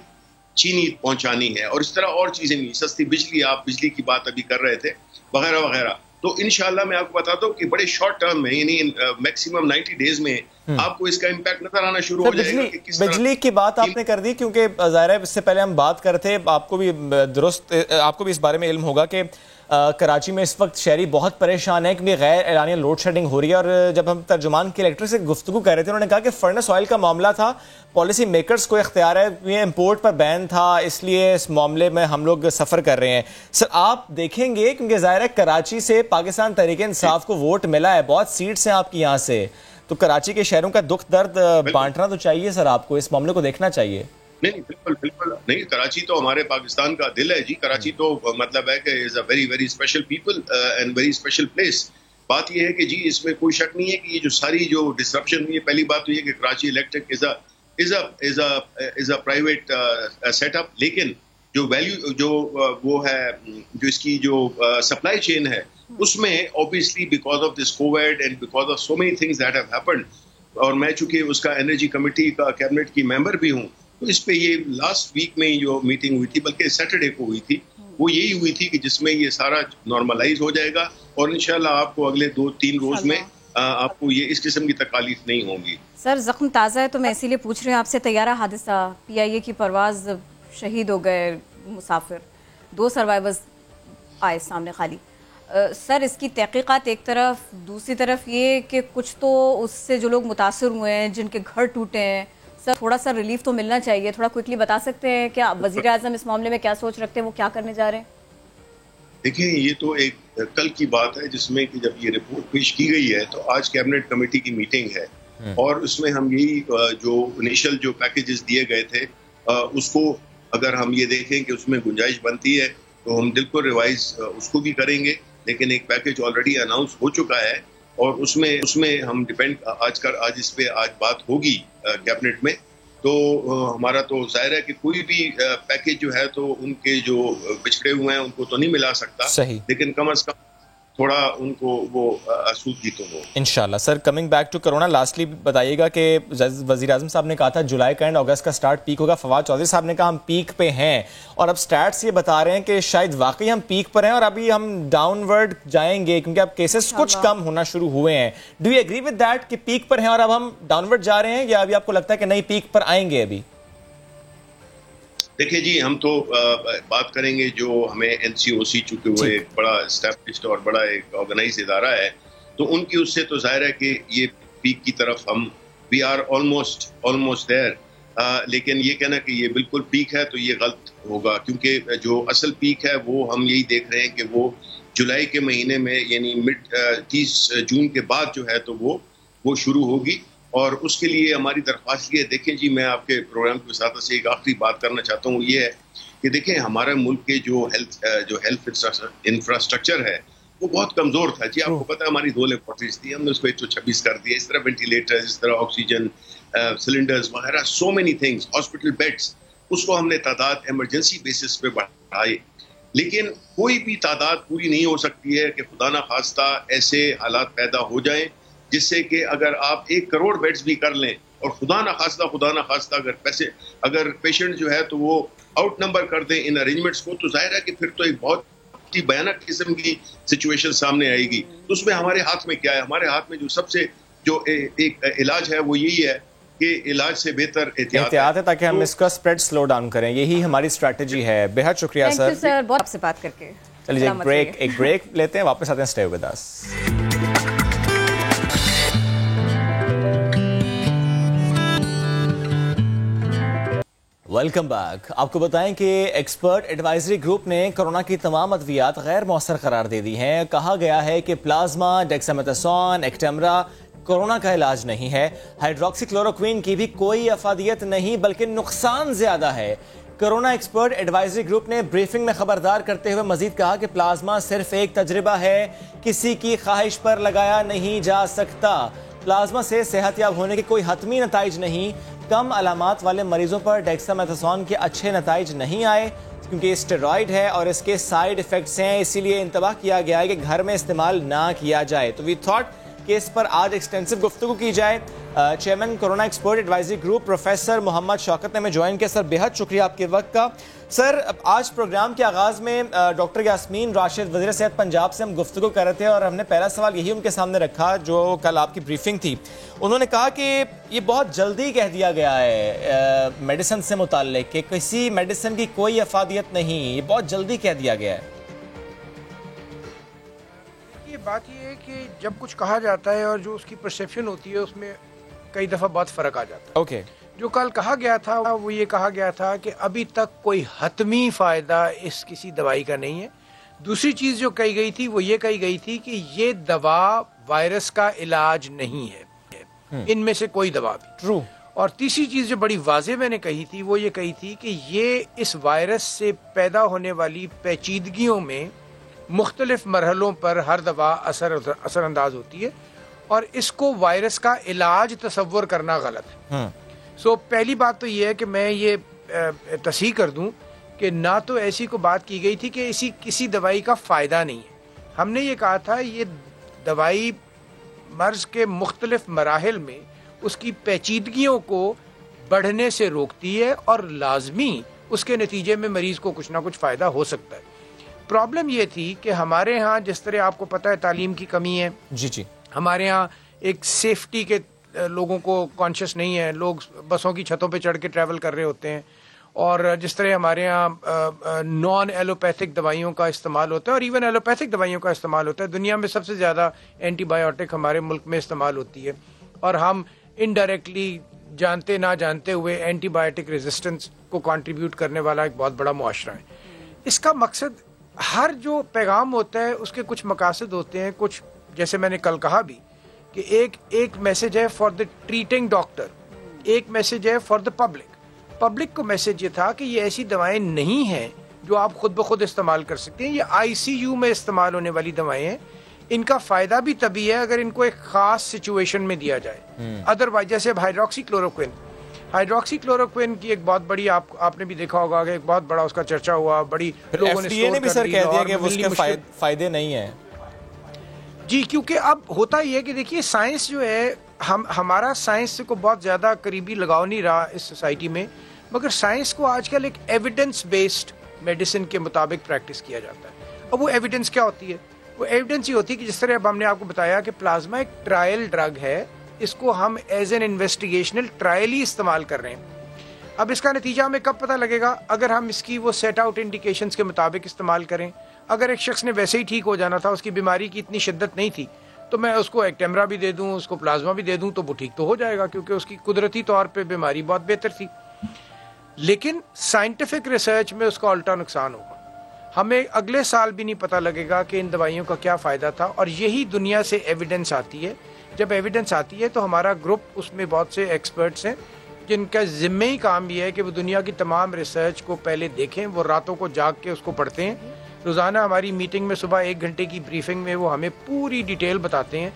چینی پہنچانی ہے, اور اس طرح اور چیزیں نہیں, سستی بجلی, آپ بجلی کی بات ابھی کر رہے تھے, وغیرہ وغیرہ. تو انشاءاللہ میں آپ کو بتاتا ہوں کہ بڑے شارٹ ٹرم میں, یعنی میکسیمم 90 ڈیز میں آپ کو اس کا امپیکٹ نظر آنا شروع ہو جائے گا. بجلی کی بات آپ نے کر دی, کیونکہ ظاہر ہے اس سے پہلے ہم بات کرتے, آپ کو بھی آپ کو بھی اس بارے میں علم ہوگا کہ کراچی میں اس وقت شہری بہت پریشان ہے کیونکہ غیر اعلانیہ لوڈ شیڈنگ ہو رہی ہے. اور جب ہم ترجمان کے الیکٹرک سے گفتگو کر رہے تھے, انہوں نے کہا کہ فرنس آئل کا معاملہ تھا, پالیسی میکرز کو اختیار ہے, یہ امپورٹ پر بین تھا, اس لیے اس معاملے میں ہم لوگ سفر کر رہے ہیں. سر آپ دیکھیں گے, کیونکہ ظاہر ہے کراچی سے پاکستان تحریک انصاف کو ووٹ ملا ہے, بہت سیٹس ہیں آپ کی یہاں سے, تو کراچی کے شہروں کا دکھ درد بانٹنا تو چاہیے سر, آپ کو اس معاملے کو دیکھنا چاہیے. نہیں بالکل نہیں, کراچی تو ہمارے پاکستان کا دل ہے جی. کراچی تو مطلب ہے کہ is a very very special people and very special place. بات یہ ہے کہ جی اس میں کوئی شک نہیں ہے کہ یہ جو ساری جو ڈسرپشن ہوئی ہے, پہلی بات تو یہ کہ Karachi Electric is a private setup, لیکن جو ویلیو جو وہ ہے, جو اس کی جو سپلائی چین ہے, اس میں obviously because of this COVID and because of so many things that have happened, اور میں چونکہ اس کا انرجی کمیٹی کا کیبنٹ کی ممبر بھی ہوں, تو اس پہ یہ لاسٹ ویک میں جو میٹنگ ہوئی تھی, بلکہ سیٹرڈے کو ہوئی تھی, وہ یہی ہوئی تھی کہ جس میں یہ سارا نارملائز ہو جائے گا, اور انشاءاللہ آپ کو اگلے 2-3 روز میں آپ کو یہ اس قسم کی تکالیف نہیں ہوں گی. سر زخم تازہ ہے تو میں اسی لیے پوچھ رہی ہوں آپ سے. طیارہ حادثہ, PIA کی پرواز, شہید ہو گئے مسافر, 2 سروائیورز آئے سامنے خالی. سر اس کی تحقیقات ایک طرف, دوسری طرف یہ کہ کچھ تو اس سے جو لوگ متاثر ہوئے ہیں, جن کے گھر ٹوٹے ہیں, سر تھوڑا سا ریلیف تو ملنا چاہیے. تھوڑا کوئکلی بتا سکتے ہیں کیا وزیر اعظم اس معاملے میں کیا سوچ رکھتے ہیں, وہ کیا کرنے جا رہے ہیں؟ دیکھیں یہ تو ایک کل کی بات ہے جس میں کہ جب یہ رپورٹ پیش کی گئی ہے تو آج کیبنٹ کمیٹی کی میٹنگ ہے, اور اس میں ہم یہی جو انیشل جو پیکیجز دیے گئے تھے اس کو اگر ہم یہ دیکھیں کہ اس میں گنجائش بنتی ہے تو ہم بالکل ریوائز اس کو بھی کریں گے. لیکن ایک پیکیج آلریڈی اناؤنس ہو چکا ہے, اور اس میں ہم ڈیپینڈ آج اس پہ بات ہوگی کیبنٹ میں. تو ہمارا تو ظاہر ہے کہ کوئی بھی پیکیج جو ہے تو ان کے جو بچھڑے ہوئے ہیں ان کو تو نہیں ملا سکتا, لیکن کم از کم تھوڑا ان کو وہ آسودگی تو ہو انشاءاللہ. Sir coming back to corona, lastly بتائیے گا کہ وزیر اعظم صاحب نے کہا تھا جولائی کا اینڈ اگست کا سٹارٹ پیک ہوگا. فواد چودھری صاحب نے کہا ہم پیک پہ ہیں, اور اب سٹیٹس یہ بتا رہے ہیں کہ شاید واقعی ہم پیک پر ہیں اور ابھی ہم ڈاؤن ورڈ جائیں گے کیونکہ اب کیسز کچھ کم ہونا شروع ہوئے ہیں. Do you agree with that کہ پیک پر ہیں اور اب ہم ڈاؤن ورڈ جا رہے ہیں, یا ابھی آپ کو لگتا ہے کہ نہیں پیک پر آئیں گے ابھی؟ دیکھیں جی ہم تو بات کریں گے جو ہمیں NCOC چونکہ وہ ایک بڑا اسٹیبلشڈ اور بڑا ایک آرگنائز ادارہ ہے, تو ان کی اس سے تو ظاہر ہے کہ یہ پیک کی طرف ہم وی آر آلموسٹ دیر. لیکن یہ کہنا کہ یہ بالکل پیک ہے تو یہ غلط ہوگا, کیونکہ جو اصل پیک ہے وہ ہم یہی دیکھ رہے ہیں کہ وہ جولائی کے مہینے میں, یعنی 30 جون کے بعد جو ہے تو وہ شروع ہوگی. اور اس کے لیے ہماری درخواست یہ ہے, دیکھیں جی میں آپ کے پروگرام کے ساتھ سے ایک آخری بات کرنا چاہتا ہوں, یہ ہے کہ دیکھیں ہمارے ملک کے جو ہیلتھ انفراسٹرکچر ہے وہ بہت کمزور تھا جی. آپ کو پتا ہے ہماری 2 لیبارٹریز تھی, ہم نے اس کو 126 کر دیا. اس طرح وینٹیلیٹر, اس طرح آکسیجن سلنڈرز وغیرہ, so many things, hospital beds, اس کو ہم نے تعداد ایمرجنسی بیسس پہ بڑھائے. لیکن کوئی بھی تعداد پوری نہیں ہو سکتی ہے کہ خدا نخواستہ ایسے حالات پیدا ہو جائیں جس سے کہ اگر آپ 1 کروڑ بیڈز بھی کر لیں اور خدا نخواستہ اگر پیشنٹ جو ہے تو وہ آؤٹ نمبر کر دیں ان ارینجمنٹس کو, تو ظاہر ہے کہ پھر تو ایک بہت ہی بھیانک قسم کی سچویشن سامنے آئے گی. تو اس میں ہمارے ہاتھ میں کیا ہے؟ ہمارے ہاتھ میں جو سب سے جو ایک علاج ہے وہ یہی ہے کہ علاج سے بہتر احتیاط ہے, تاکہ ہم اس کا اسپریڈ سلو ڈاؤن کریں. یہی ہماری اسٹریٹجی ہے. بہت شکریہ سر, بہت آپ سے بات کر کے. چلیے ایک بریک لیتے ہیں, واپس آتے ہیں. Stay with us. Welcome back. آپ کو بتائیں کہ ایکسپرٹ ایڈوائزری گروپ نے کورونا کی تمام ادویات غیر مؤثر قرار دے دی ہیں. کہا گیا ہے کہ پلازما, ڈیکسامیتھاسون, ایکٹیمرا کورونا کا علاج نہیں ہے. ہائیڈروکسی کلوروکوین کی بھی کوئی افادیت نہیں بلکہ نقصان زیادہ ہے. کورونا ایکسپرٹ ایڈوائزری گروپ نے بریفنگ میں خبردار کرتے ہوئے مزید کہا کہ پلازما صرف ایک تجربہ ہے, کسی کی خواہش پر لگایا نہیں جا سکتا. پلازما سے صحت یاب ہونے کے کوئی حتمی نتائج نہیں. کم علامات والے مریضوں پر ڈیکسامیتھاسون کے اچھے نتائج نہیں آئے کیونکہ یہ اسٹیرائڈ ہے اور اس کے سائیڈ ایفیکٹس ہیں, اسی لیے انتباہ کیا گیا ہے کہ گھر میں استعمال نہ کیا جائے. تو وی تھاٹ کہ اس پر آج ایکسٹینسو گفتگو کی جائے. Chairman corona expert advisory group professor Muhammad Shaukat نے ہمیں جوائن کیا. سر بہت شکریہ آپ کے وقت کا. سر آج پروگرام کے آغاز میں ڈاکٹر یاسمین راشد وزیر صحت پنجاب سے ہم گفتگو کر رہے تھے اور ہم نے پہلا سوال یہی ان کے سامنے رکھا جو کل آپ کی بریفنگ تھی. انہوں نے کہا کہ یہ بہت جلدی کہہ دیا گیا ہے میڈیسن سے متعلق کہ کسی میڈیسن کی کوئی افادیت نہیں, یہ بہت جلدی کہہ دیا گیا ہے. بات یہ ہے کہ جب کچھ کہا جاتا ہے اور جو اس کی پرسیپشن ہوتی ہے اس میں کئی دفعہ بہت فرق آ جاتا ہے. اوکے. جو کل کہا گیا تھا وہ یہ کہا گیا تھا کہ ابھی تک کوئی حتمی فائدہ اس کسی دوائی کا نہیں ہے. دوسری چیز جو کہی گئی تھی وہ یہ کہی گئی تھی کہ یہ دوا وائرس کا علاج نہیں ہے, ان میں سے کوئی دوا بھی. ٹرو. اور تیسری چیز جو بڑی واضح میں نے کہی تھی وہ یہ کہی تھی کہ یہ اس وائرس سے پیدا ہونے والی پیچیدگیوں میں مختلف مرحلوں پر ہر دوا اثر انداز ہوتی ہے اور اس کو وائرس کا علاج تصور کرنا غلط ہے. سو پہلی بات تو یہ ہے کہ میں یہ تصحیح کر دوں کہ نہ تو ایسی کو بات کی گئی تھی کہ کسی دوائی کا فائدہ نہیں ہے. ہم نے یہ کہا تھا یہ دوائی مرض کے مختلف مراحل میں اس کی پیچیدگیوں کو بڑھنے سے روکتی ہے اور لازمی اس کے نتیجے میں مریض کو کچھ نہ کچھ فائدہ ہو سکتا ہے. پرابلم یہ تھی کہ ہمارے ہاں جس طرح آپ کو پتہ ہے تعلیم کی کمی ہے. جی. ہمارے ہاں ایک سیفٹی کے لوگوں کو کانشیس نہیں ہے, لوگ بسوں کی چھتوں پہ چڑھ کے ٹریول کر رہے ہوتے ہیں. اور جس طرح ہمارے ہاں نان ایلوپیتھک دوائیوں کا استعمال ہوتا ہے اور ایون ایلوپیتھک دوائیوں کا استعمال ہوتا ہے. دنیا میں سب سے زیادہ اینٹی بایوٹک ہمارے ملک میں استعمال ہوتی ہے اور ہم انڈائریکٹلی جانتے نہ جانتے ہوئے اینٹی بایوٹک ریزسٹنس کو کنٹریبیوٹ کرنے والا ایک بہت بڑا معاشرہ ہے. اس کا مقصد ہر جو پیغام ہوتا ہے اس کے کچھ مقاصد ہوتے ہیں. کچھ جیسے میں نے کل کہا بھی کہ ایک میسج ہے فار دا ٹریٹنگ ڈاکٹر, ایک میسج ہے فار دا پبلک کو میسج یہ تھا کہ یہ ایسی دوائیں نہیں ہیں جو آپ خود بخود استعمال کر سکتے ہیں. یہ ICU میں استعمال ہونے والی دوائیں ہیں. ان کا فائدہ بھی تبھی ہے اگر ان کو ایک خاص سچویشن میں دیا جائے. ادروائز جیسے اب ہائیڈروکسی کلوروکوین کی ایک بہت بڑی آپ نے بھی دیکھا ہوگا کہ ایک بہت بڑا اس کا چرچا ہوا, بڑی لوگوں نے بھی سر کہہ دیا کہ اس کے فائدے نہیں ہیں. جی, کیونکہ اب ہوتا یہ ہے کہ دیکھیے سائنس جو ہے ہمارا سائنس کو بہت زیادہ قریبی لگاؤ نہیں رہا اس سوسائٹی میں, مگر سائنس کو آج کل ایک ایویڈنس بیسڈ میڈیسن کے مطابق پریکٹس کیا جاتا ہے. اب وہ ایویڈنس کیا ہوتی ہے؟ وہ ایویڈنس یہ ہوتی ہے کہ جس طرح اب ہم نے آپ کو بتایا کہ پلازما ایک ٹرائل ڈرگ ہے, اس کو ہم ایز این انویسٹیگیشنل ٹرائل ہی استعمال کر رہے ہیں. اب اس کا نتیجہ ہمیں کب پتہ لگے گا؟ اگر ہم اس کی وہ سیٹ آؤٹ انڈیکیشنز کے مطابق استعمال کریں. اگر ایک شخص نے ویسے ہی ٹھیک ہو جانا تھا, اس کی بیماری کی اتنی شدت نہیں تھی, تو میں اس کو ایکٹیمرا بھی دے دوں, اس کو پلازما بھی دے دوں تو وہ ٹھیک تو ہو جائے گا کیونکہ اس کی قدرتی طور پہ بیماری بہت بہتر تھی. لیکن سائنٹیفک ریسرچ میں اس کا الٹا نقصان ہوگا. ہمیں اگلے سال بھی نہیں پتہ لگے گا کہ ان دوائیوں کا کیا فائدہ تھا. اور یہی دنیا سے ایویڈنس آتی ہے. جب ایویڈنس آتی ہے تو ہمارا گروپ اس میں بہت سے ایکسپرٹس ہیں جن کا ذمہ ہی کام یہ ہے کہ وہ دنیا کی تمام ریسرچ کو پہلے دیکھیں, وہ راتوں کو جاگ کے اس کو پڑھتے ہیں روزانہ ہماری میٹنگ میں صبح 1 گھنٹے کی بریفنگ میں وہ ہمیں پوری ڈیٹیل بتاتے ہیں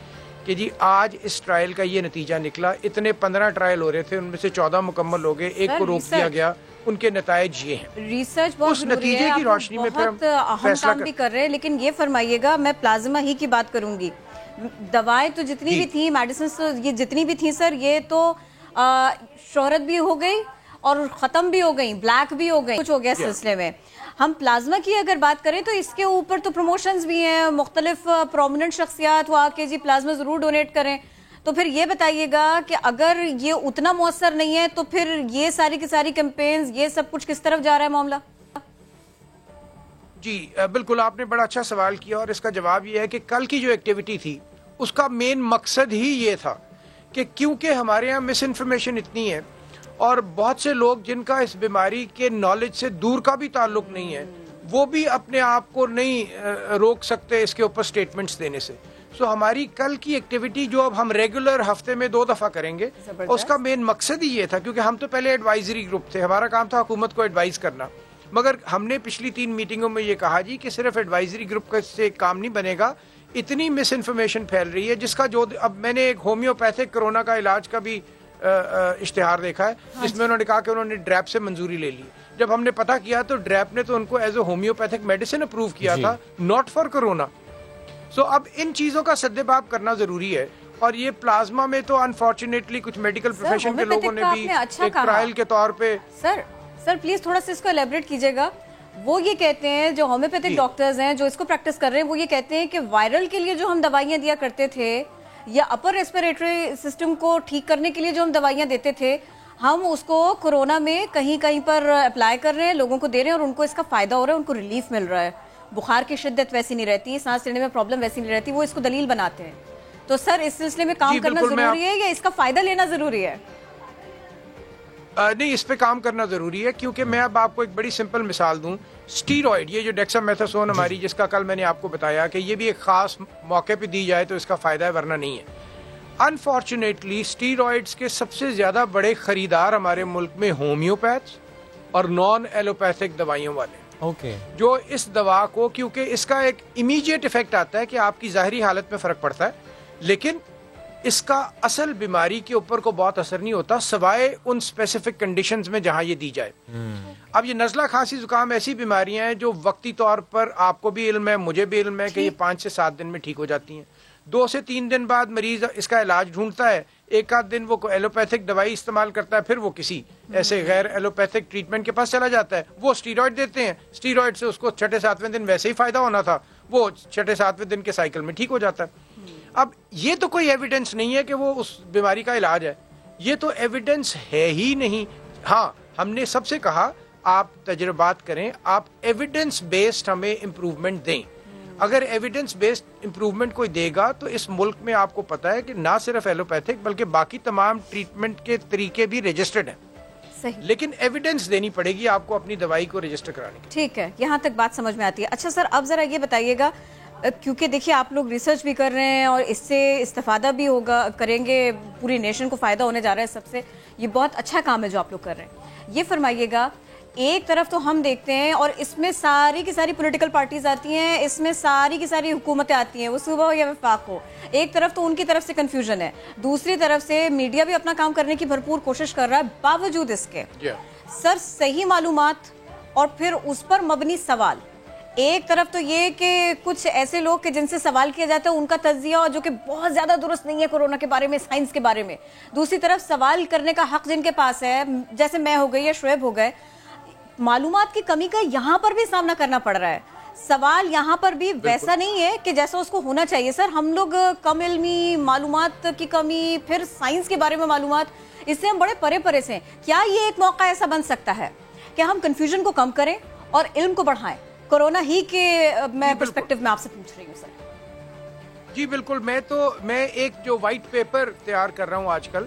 کہ جی آج اس ٹرائل کا یہ نتیجہ نکلا, اتنے 15 ٹرائل ہو رہے تھے, ان میں سے 14 مکمل ہو گئے, 1 کو روک دیا گیا, ان کے نتائج یہ ہیں. ریسرچ بہت ضروری ہے, کی روشنی میں پھر ہم اہم کام بھی کر رہے ہیں. لیکن یہ فرمائیے گا, میں پلازما ہی کی بات کروں گی, دوائیں تو جتنی بھی تھیں, میڈیسنز تو یہ جتنی بھی تھیں سر, یہ تو شہرت بھی ہو گئی اور ختم بھی ہو گئی, بلیک بھی ہو گئی, کچھ ہو گیا سلسلے میں. ہم پلازما کی اگر بات کریں تو اس کے اوپر تو پروموشنز بھی ہیں, مختلف پرومیننٹ شخصیات وہ آ کے جی پلازما ضرور ڈونیٹ کریں. تو پھر یہ بتائیے گا کہ اگر یہ اتنا مؤثر نہیں ہے تو پھر یہ ساری کی ساری کیمپینز, یہ سب کچھ کس طرف جا رہا ہے معاملہ؟ جی بالکل, آپ نے بڑا اچھا سوال کیا, اور اس کا جواب یہ ہے کہ کل کی جو ایکٹیویٹی تھی اس کا مین مقصد ہی یہ تھا کہ کیونکہ ہمارے ہاں مس انفارمیشن اتنی ہے اور بہت سے لوگ جن کا اس بیماری کے نالج سے دور کا بھی تعلق نہیں ہے, وہ بھی اپنے آپ کو نہیں روک سکتے اس کے اوپر سٹیٹمنٹس دینے سے. سو ہماری کل کی ایکٹیویٹی جو اب ہم ریگولر ہفتے میں 2 دفعہ کریں گے, اس کا مین مقصد ہی یہ تھا, کیونکہ ہم تو پہلے ایڈوائزری گروپ تھے, ہمارا کام تھا حکومت کو ایڈوائز کرنا, مگر ہم نے پچھلی 3 میٹنگوں میں یہ کہا جی کہ صرف ایڈوائزری گروپ سے کام نہیں بنے گا, اتنی مس انفارمیشن پھیل رہی ہے جس کا جو اب میں نے ایک ہومیوپیتھک کرونا کا علاج کا بھی اشتہار دیکھا ہے جس میں انہوں نے کہا کہ انہوں نے ڈریپ سے منظوری لے لی. جب ہم نے پتہ کیا تو ڈریپ نے تو ان کو as a homeopathic medicine approve کیا تھا, ناٹ فار کرونا. سو اب ان چیزوں کا سدباب کرنا ضروری ہے, اور یہ پلازما میں تو انفارچونیٹلی کچھ میڈیکل پروفیشن کے لوگوں نے بھی ایک ٹرائل کے طور پہ. سر پلیز تھوڑا سا اس کو ایلیبریٹ کیجیے گا. وہ یہ کہتے ہیں, جو ہومیوپیتھک ڈاکٹرز ہیں جو اس کو پریکٹس کر رہے ہیں, وہ یہ کہتے ہیں کہ وائرل کے لیے جو ہم دوائیاں دیا کرتے تھے یا اپر ریسپیریٹری سسٹم کو ٹھیک کرنے کے لیے جو ہم دوائیاں دیتے تھے, ہم اس کو کورونا میں کہیں کہیں پر اپلائی کر رہے ہیں, لوگوں کو دے رہے ہیں, اور ان کو اس کا فائدہ ہو رہا ہے, ان کو ریلیف مل رہا ہے, بخار کی شدت ویسی نہیں رہتی, سانس لینے میں پرابلم ویسی نہیں رہتی, وہ اس کو دلیل بناتے ہیں. تو سر اس سلسلے میں کام کرنا ضروری ہے یا اس کا فائدہ لینا ضروری ہے؟ نہیں, اس پہ کام کرنا ضروری ہے, کیونکہ میں اب آپ کو ایک بڑی سمپل مثال دوں. اسٹیرائڈ, یہ جو ڈیکسامیتھاسون ہماری جس کا کل میں نے آپ کو بتایا کہ یہ بھی ایک خاص موقع پہ دی جائے تو اس کا فائدہ ہے, ورنہ نہیں ہے. انفارچونیٹلی اسٹیرائڈس کے سب سے زیادہ بڑے خریدار ہمارے ملک میں ہومیوپیتھس اور نان ایلوپیتھک دوائیوں والے, جو اس دوا کو, کیونکہ اس کا ایک امیجیٹ افیکٹ آتا ہے کہ آپ کی ظاہری حالت میں فرق پڑتا ہے, لیکن اس کا اصل بیماری کے اوپر کو بہت اثر نہیں ہوتا سوائے ان اسپیسیفک کنڈیشنز میں جہاں یہ دی جائے. اب یہ نزلہ کھانسی زکام ایسی بیماریاں ہیں جو وقتی طور پر آپ کو بھی علم ہے, مجھے بھی علم ہے کہ یہ 5 سے 7 دن میں ٹھیک ہو جاتی ہیں. 2 سے 3 دن بعد مریض اس کا علاج ڈھونڈتا ہے, 1 دن وہ ایلوپیتھک دوائی استعمال کرتا ہے, پھر وہ کسی ایسے غیر ایلوپیتھک ٹریٹمنٹ کے پاس چلا جاتا ہے, وہ اسٹیرائڈ دیتے ہیں, اسٹیرائڈ سے اس کو 6-7ویں دن ویسے ہی فائدہ ہونا تھا, وہ 6-7ویں دن کے سائیکل میں ٹھیک ہو جاتا ہے. اب یہ تو کوئی ایویڈنس نہیں ہے کہ وہ اس بیماری کا علاج ہے, یہ تو ایویڈنس ہے ہی نہیں. ہاں, ہم نے سب سے کہا آپ تجربات کریں, آپ ایویڈنس بیسڈ ہمیں امپروومنٹ دیں. اگر ایویڈنس بیسڈ امپروومنٹ کوئی دے گا تو اس ملک میں آپ کو پتا ہے کہ نہ صرف ایلوپیتھک بلکہ باقی تمام ٹریٹمنٹ کے طریقے بھی رجسٹرڈ ہیں, لیکن ایویڈنس دینی پڑے گی آپ کو اپنی دوائی کو رجسٹر کرانے کی. ٹھیک ہے, یہاں تک بات سمجھ میں آتی ہے. اچھا سر, اب ذرا یہ بتائیے گا, کیونکہ دیکھیے آپ لوگ ریسرچ بھی کر رہے ہیں اور اس سے استفادہ بھی ہوگا, کریں گے, پوری نیشن کو فائدہ ہونے جا رہا ہے سب سے, یہ بہت اچھا کام ہے جو آپ لوگ کر رہے ہیں. یہ فرمائیے گا, ایک طرف تو ہم دیکھتے ہیں اور اس میں ساری کی ساری پولیٹیکل پارٹیز آتی ہیں, اس میں ساری کی ساری حکومتیں آتی ہیں, وہ صوبہ ہو یا وفاق ہو, ایک طرف تو ان کی طرف سے کنفیوژن ہے, دوسری طرف سے میڈیا بھی اپنا کام کرنے کی بھرپور کوشش کر رہا ہے. باوجود اس کے سر صحیح معلومات اور پھر اس پر مبنی سوال, ایک طرف تو یہ کہ کچھ ایسے لوگ کہ جن سے سوال کیا جاتا ہے ان کا تجزیہ جو کہ بہت زیادہ درست نہیں ہے کورونا کے بارے میں, سائنس کے بارے میں, دوسری طرف سوال کرنے کا حق جن کے پاس ہے, جیسے میں ہو گئی یا شعیب ہو گئے, معلومات کی کمی کا یہاں پر بھی سامنا کرنا پڑ رہا ہے. سوال یہاں پر بھی ویسا نہیں ہے کہ جیسا اس کو ہونا چاہیے. سر, ہم لوگ کم علمی, معلومات کی کمی, پھر سائنس کے بارے میں معلومات, اس سے ہم بڑے پرے پرے سے. کیا یہ ایک موقع ایسا بن سکتا ہے کہ ہم کنفیوژن کو کم کریں اور علم کو بڑھائیں؟ کورونا ہی کے میں پرسپیکٹو میں آپ سے پوچھ رہی ہوں سر. جی بالکل, میں ایک جو وائٹ پیپر تیار کر رہا ہوں آج کل,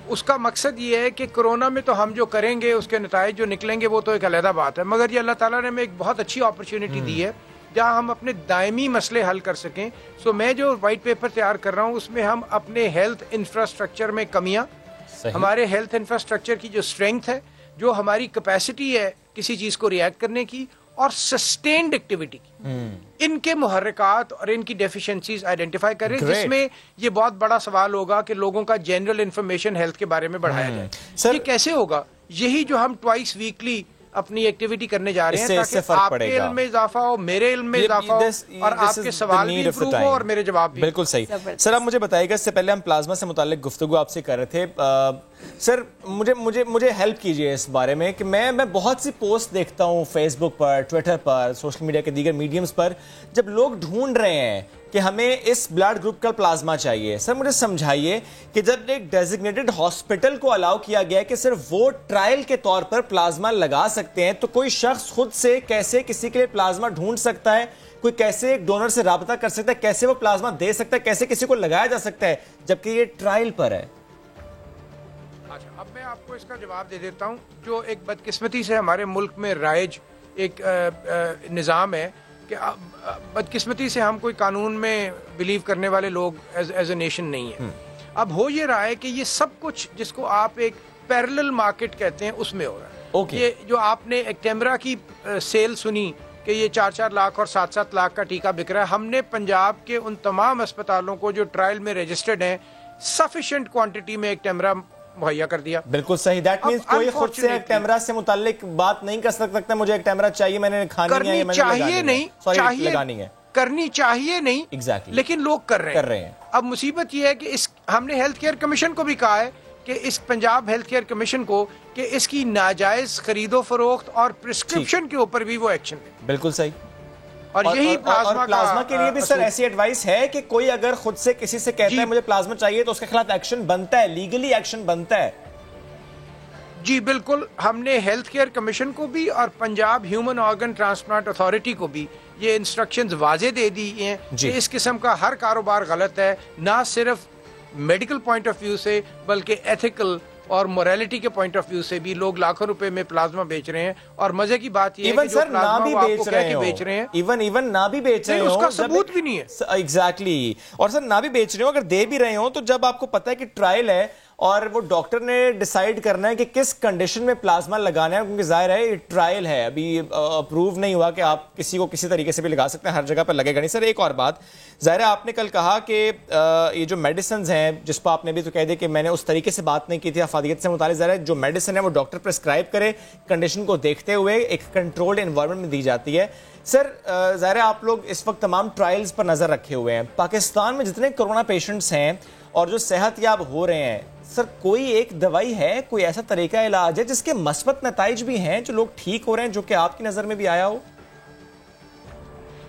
اس کا مقصد یہ ہے کہ کورونا میں تو ہم جو کریں گے اس کے نتائج جو نکلیں گے وہ تو ایک علیحدہ بات ہے, مگر یہ اللہ تعالیٰ نے ہمیں ایک بہت اچھی اپرچونٹی دی ہے جہاں ہم اپنے دائمی مسئلے حل کر سکیں. سو میں جو وائٹ پیپر تیار کر رہا ہوں اس میں ہم اپنے ہیلتھ انفراسٹرکچر میں کمیاں, ہمارے ہیلتھ انفراسٹرکچر کی جو اسٹرینگتھ ہے, جو ہماری کیپیسٹی ہے کسی چیز کو ریئیکٹ کرنے کی, اور سسٹینڈ ایکٹیویٹی کی، ان کے محرکات اور ان کی ڈیفیشنسیز آئیڈینٹیفائی کریں، جس میں یہ بہت بڑا سوال ہوگا کہ لوگوں کا جنرل انفارمیشن ہیلتھ کے بارے میں بڑھایا جائے۔ یہ کیسے ہوگا؟ یہی جو ہم ٹوائس ویکلی اپنی ایکٹیویٹی کرنے جا رہے ہیں تاکہ آپ کے علم میں اضافہ ہو، میرے علم میں اضافہ ہو، اور آپ کے سوال بھی امپروو ہو اور میرے جواب بھی۔ بالکل صحیح۔ سر آپ مجھے بتائیے گا، اس سے پہلے ہم پلازما سے متعلق گفتگو آپ سے کر رہے تھے، سر مجھے ہیلپ کیجئے اس بارے میں کہ میں بہت سی پوسٹ دیکھتا ہوں فیس بک پر، ٹویٹر پر، سوشل میڈیا کے دیگر میڈیمز پر، جب لوگ ڈھونڈ رہے ہیں کہ ہمیں اس بلڈ گروپ کا پلازما چاہیے۔ سر مجھے سمجھائیے کہ جب ایک ڈیزگنیٹڈ ہاسپٹل کو الاؤ کیا گیا ہے کہ صرف وہ ٹرائل کے طور پر پلازما لگا سکتے ہیں، تو کوئی شخص خود سے کیسے کسی کے لیے پلازما ڈھونڈ سکتا ہے؟ کوئی کیسے ایک ڈونر سے رابطہ کر سکتا ہے؟ کیسے وہ پلازما دے سکتا ہے؟ کیسے کسی کو لگایا جا سکتا ہے جبکہ یہ ٹرائل پر ہے؟ اچھا، اب میں آپ کو اس کا جواب دے دیتا ہوں۔ جو ایک بدقسمتی سے ہمارے ملک میں رائج ایک نظام ہے کہ بدقسمتی سے ہم کوئی قانون میں بلیو کرنے والے لوگ ایز اے نیشن نہیں ہیں۔ اب ہو یہ رہا ہے کہ یہ سب کچھ جس کو آپ ایک پیرلل مارکیٹ کہتے ہیں اس میں ہو رہا ہے۔ یہ جو آپ نے ایکٹیمرا کی سیل سنی کہ یہ 4-4 لاکھ اور 7-7 لاکھ کا ٹیکہ بک رہا ہے، ہم نے پنجاب کے ان تمام اسپتالوں کو جو ٹرائل میں رجسٹرڈ ہیں سفیشینٹ کوانٹٹی میں ایکٹیمرا مہیا کر دیا۔ بالکل صحیح۔ دیٹ مینس کوئی خود سے ایکٹیمرا سے متعلق بات نہیں کر سکتا مجھے ایکٹیمرا چاہیے، میں نے کھانی ہے، میں نے لگانی ہے، کرنی چاہیے نہیں، لیکن لوگ کر رہے ہیں۔ اب مصیبت یہ ہے کہ ہم نے ہیلتھ کیئر کمیشن کو بھی کہا ہے کہ اس پنجاب ہیلتھ کیئر کمیشن کو کہ اس کی ناجائز خرید و فروخت اور پرسکرپشن کے اوپر بھی وہ ایکشن لے۔ بالکل صحیح۔ اور یہی پلازما کے لیے بھی سر ایسی ایڈوائس ہے کہ کوئی اگر خود سے کسی سے کہتا ہے مجھے پلازما چاہیے تو اس کے خلاف ایکشن بنتا ہے، لیگلی ایکشن بنتا ہے؟ جی بالکل، ہم نے ہیلتھ کیئر کمیشن کو بھی اور Punjab human organ transplant authority کو بھی یہ انسٹرکشنز واضح دے دی ہیں کہ اس قسم کا ہر کاروبار غلط ہے، نہ صرف میڈیکل پوائنٹ آف ویو سے بلکہ ایتھیکل اور موریلٹی کے پوائنٹ آف ویو سے بھی لوگ لاکھوں روپے میں پلازما بیچ رہے ہیں۔ اور مزے کی بات یہ ہے کہ جو پلازما وہ آپ کو کہہ کے بیچ رہے ہیں، ایون نہ بھی بیچ رہے ہوں، اس کا ثبوت بھی نہیں ہے۔ ایگزیکٹلی، اور سر نہ بھی بیچ رہے ہوں، اگر دے بھی رہے ہوں تو جب آپ کو پتہ ہے کہ ٹرائل ہے اور وہ ڈاکٹر نے ڈیسائیڈ کرنا ہے کہ کس کنڈیشن میں پلازما لگانا ہے، کیونکہ ظاہر ہے یہ ٹرائل ہے، ابھی اپروو نہیں ہوا کہ آپ کسی کو کسی طریقے سے بھی لگا سکتے ہیں، ہر جگہ پر لگے گا نہیں۔ سر ایک اور بات، ظاہر ہے آپ نے کل کہا کہ یہ جو میڈیسنز ہیں، جس کو آپ نے بھی تو کہہ دیا کہ میں نے اس طریقے سے بات نہیں کی تھی افادیت سے متعلق، ظاہر ہے جو میڈیسن ہے وہ ڈاکٹر پرسکرائب کرے، کنڈیشن کو دیکھتے ہوئے ایک کنٹرولڈ انوائرمنٹ میں دی جاتی ہے۔ سر ظاہر ہے آپ لوگ اس وقت تمام ٹرائلز پر نظر رکھے ہوئے ہیں، پاکستان میں جتنے کرونا پیشنٹس ہیں اور جو صحت یاب ہو رہے ہیں، سر کوئی ایک دوائی ہے، کوئی ایسا طریقہ علاج ہے جس کے مثبت نتائج بھی ہیں، جو لوگ ٹھیک ہو رہے ہیں، جو کہ آپ کی نظر میں بھی آیا ہو؟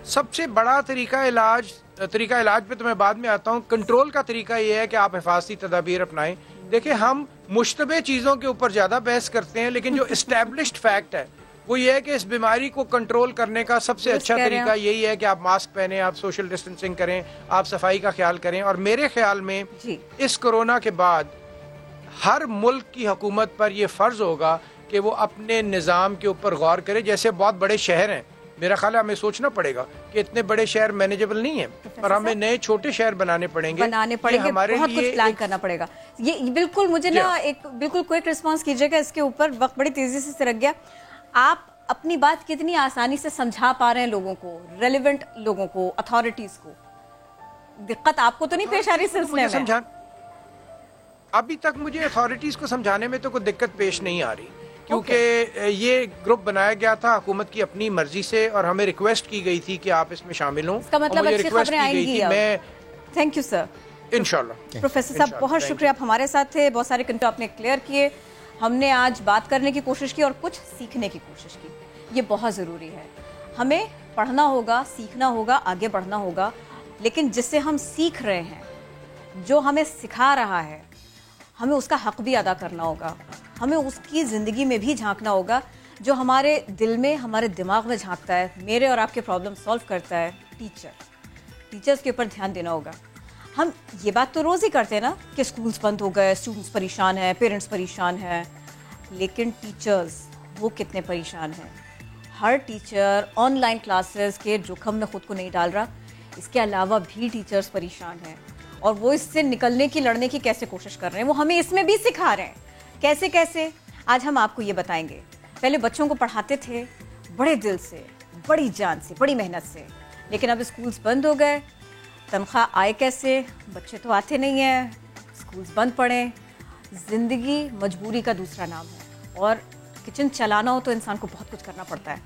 سب سے بڑا طریقہ علاج پہ تو میں بعد میں آتا ہوں، کنٹرول کا طریقہ یہ ہے کہ آپ حفاظتی تدابیر اپنائیں۔ دیکھیں ہم مشتبہ چیزوں کے اوپر زیادہ بحث کرتے ہیں، لیکن جو اسٹیبلشڈ فیکٹ ہے وہ یہ ہے کہ اس بیماری کو کنٹرول کرنے کا سب سے اچھا طریقہ یہی ہے کہ آپ ماسک پہنیں، آپ سوشل ڈسٹینسنگ کریں، آپ صفائی کا خیال کریں۔ اور میرے خیال میں اس کورونا کے بعد ہر ملک کی حکومت پر یہ فرض ہوگا کہ وہ اپنے نظام کے اوپر غور کرے۔ جیسے بہت بڑے شہر ہیں، میرا خیال ہے ہمیں سوچنا پڑے گا کہ اتنے بڑے شہر مینیجبل نہیں ہیں اور ہمیں نئے چھوٹے شہر بنانے پڑیں گے، ہمارے بہت کچھ پلان کرنا پڑے گا۔ یہ بالکل مجھے نا ایک بالکل کوئک رسپانس کیجیے گا اس کے اوپر، وقت بڑی تیزی سے سرک گیا۔ آپ اپنی بات کتنی آسانی سے سمجھا پا رہے ہیں لوگوں کو، ریلیونٹ لوگوں کو، اتھارٹیز کو؟ دقت آپ کو تو نہیں پیش آ رہی سلسلے میں؟ ابھی تک مجھے اتھارٹیز کو سمجھانے میں تو کوئی دقت پیش نہیں آ رہی، کیونکہ یہ گروپ بنایا گیا تھا حکومت کی اپنی مرضی سے اور ہمیں ریکویسٹ کی گئی تھی کہ آپ اس میں شامل ہوں۔ اس کا مطلب اچھی خبریں آئیں گی۔ Thank you sir. انشاءاللہ۔ پروفیسر صاحب بہت شکریہ، آپ ہمارے ساتھ تھے، بہت سارے کنٹو آپ نے کلیئر کیے، ہم نے آج بات کرنے کی کوشش کی اور کچھ سیکھنے کی کوشش کی، یہ بہت ضروری ہے۔ ہمیں پڑھنا ہوگا، سیکھنا ہوگا، آگے بڑھنا ہوگا، لیکن جس سے ہم سیکھ رہے ہیں، جو ہمیں سکھا رہا ہے، ہمیں اس کا حق بھی ادا کرنا ہوگا، ہمیں اس کی زندگی میں بھی جھانکنا ہوگا، جو ہمارے دل میں، ہمارے دماغ میں جھانکتا ہے، میرے اور آپ کے پرابلم سالو کرتا ہے، ٹیچرز کے اوپر دھیان دینا ہوگا۔ ہم یہ بات تو روز ہی کرتے ہیں نا کہ اسکولز بند ہو گئے، اسٹوڈنٹس پریشان ہیں، پیرنٹس پریشان ہیں، لیکن ٹیچرز وہ کتنے پریشان ہیں؟ ہر ٹیچر آن لائن کلاسز کے جوخم میں خود کو نہیں ڈال رہا، اس کے علاوہ بھی ٹیچرز پریشان ہیں اور وہ اس سے نکلنے کی، لڑنے کی کیسے کوشش کر رہے ہیں، وہ ہمیں اس میں بھی سکھا رہے ہیں۔ کیسے آج ہم آپ کو یہ بتائیں گے۔ پہلے بچوں کو پڑھاتے تھے، بڑے دل سے, بڑی جان سے, بڑی محنت سے, لیکن اب اسکولز بند ہو گئے, تنخواہ آئے کیسے؟ بچے تو آتے نہیں ہیں, اسکولز بند پڑے. زندگی مجبوری کا دوسرا نام ہے, اور کچن چلانا ہو تو انسان کو بہت کچھ کرنا پڑتا ہے.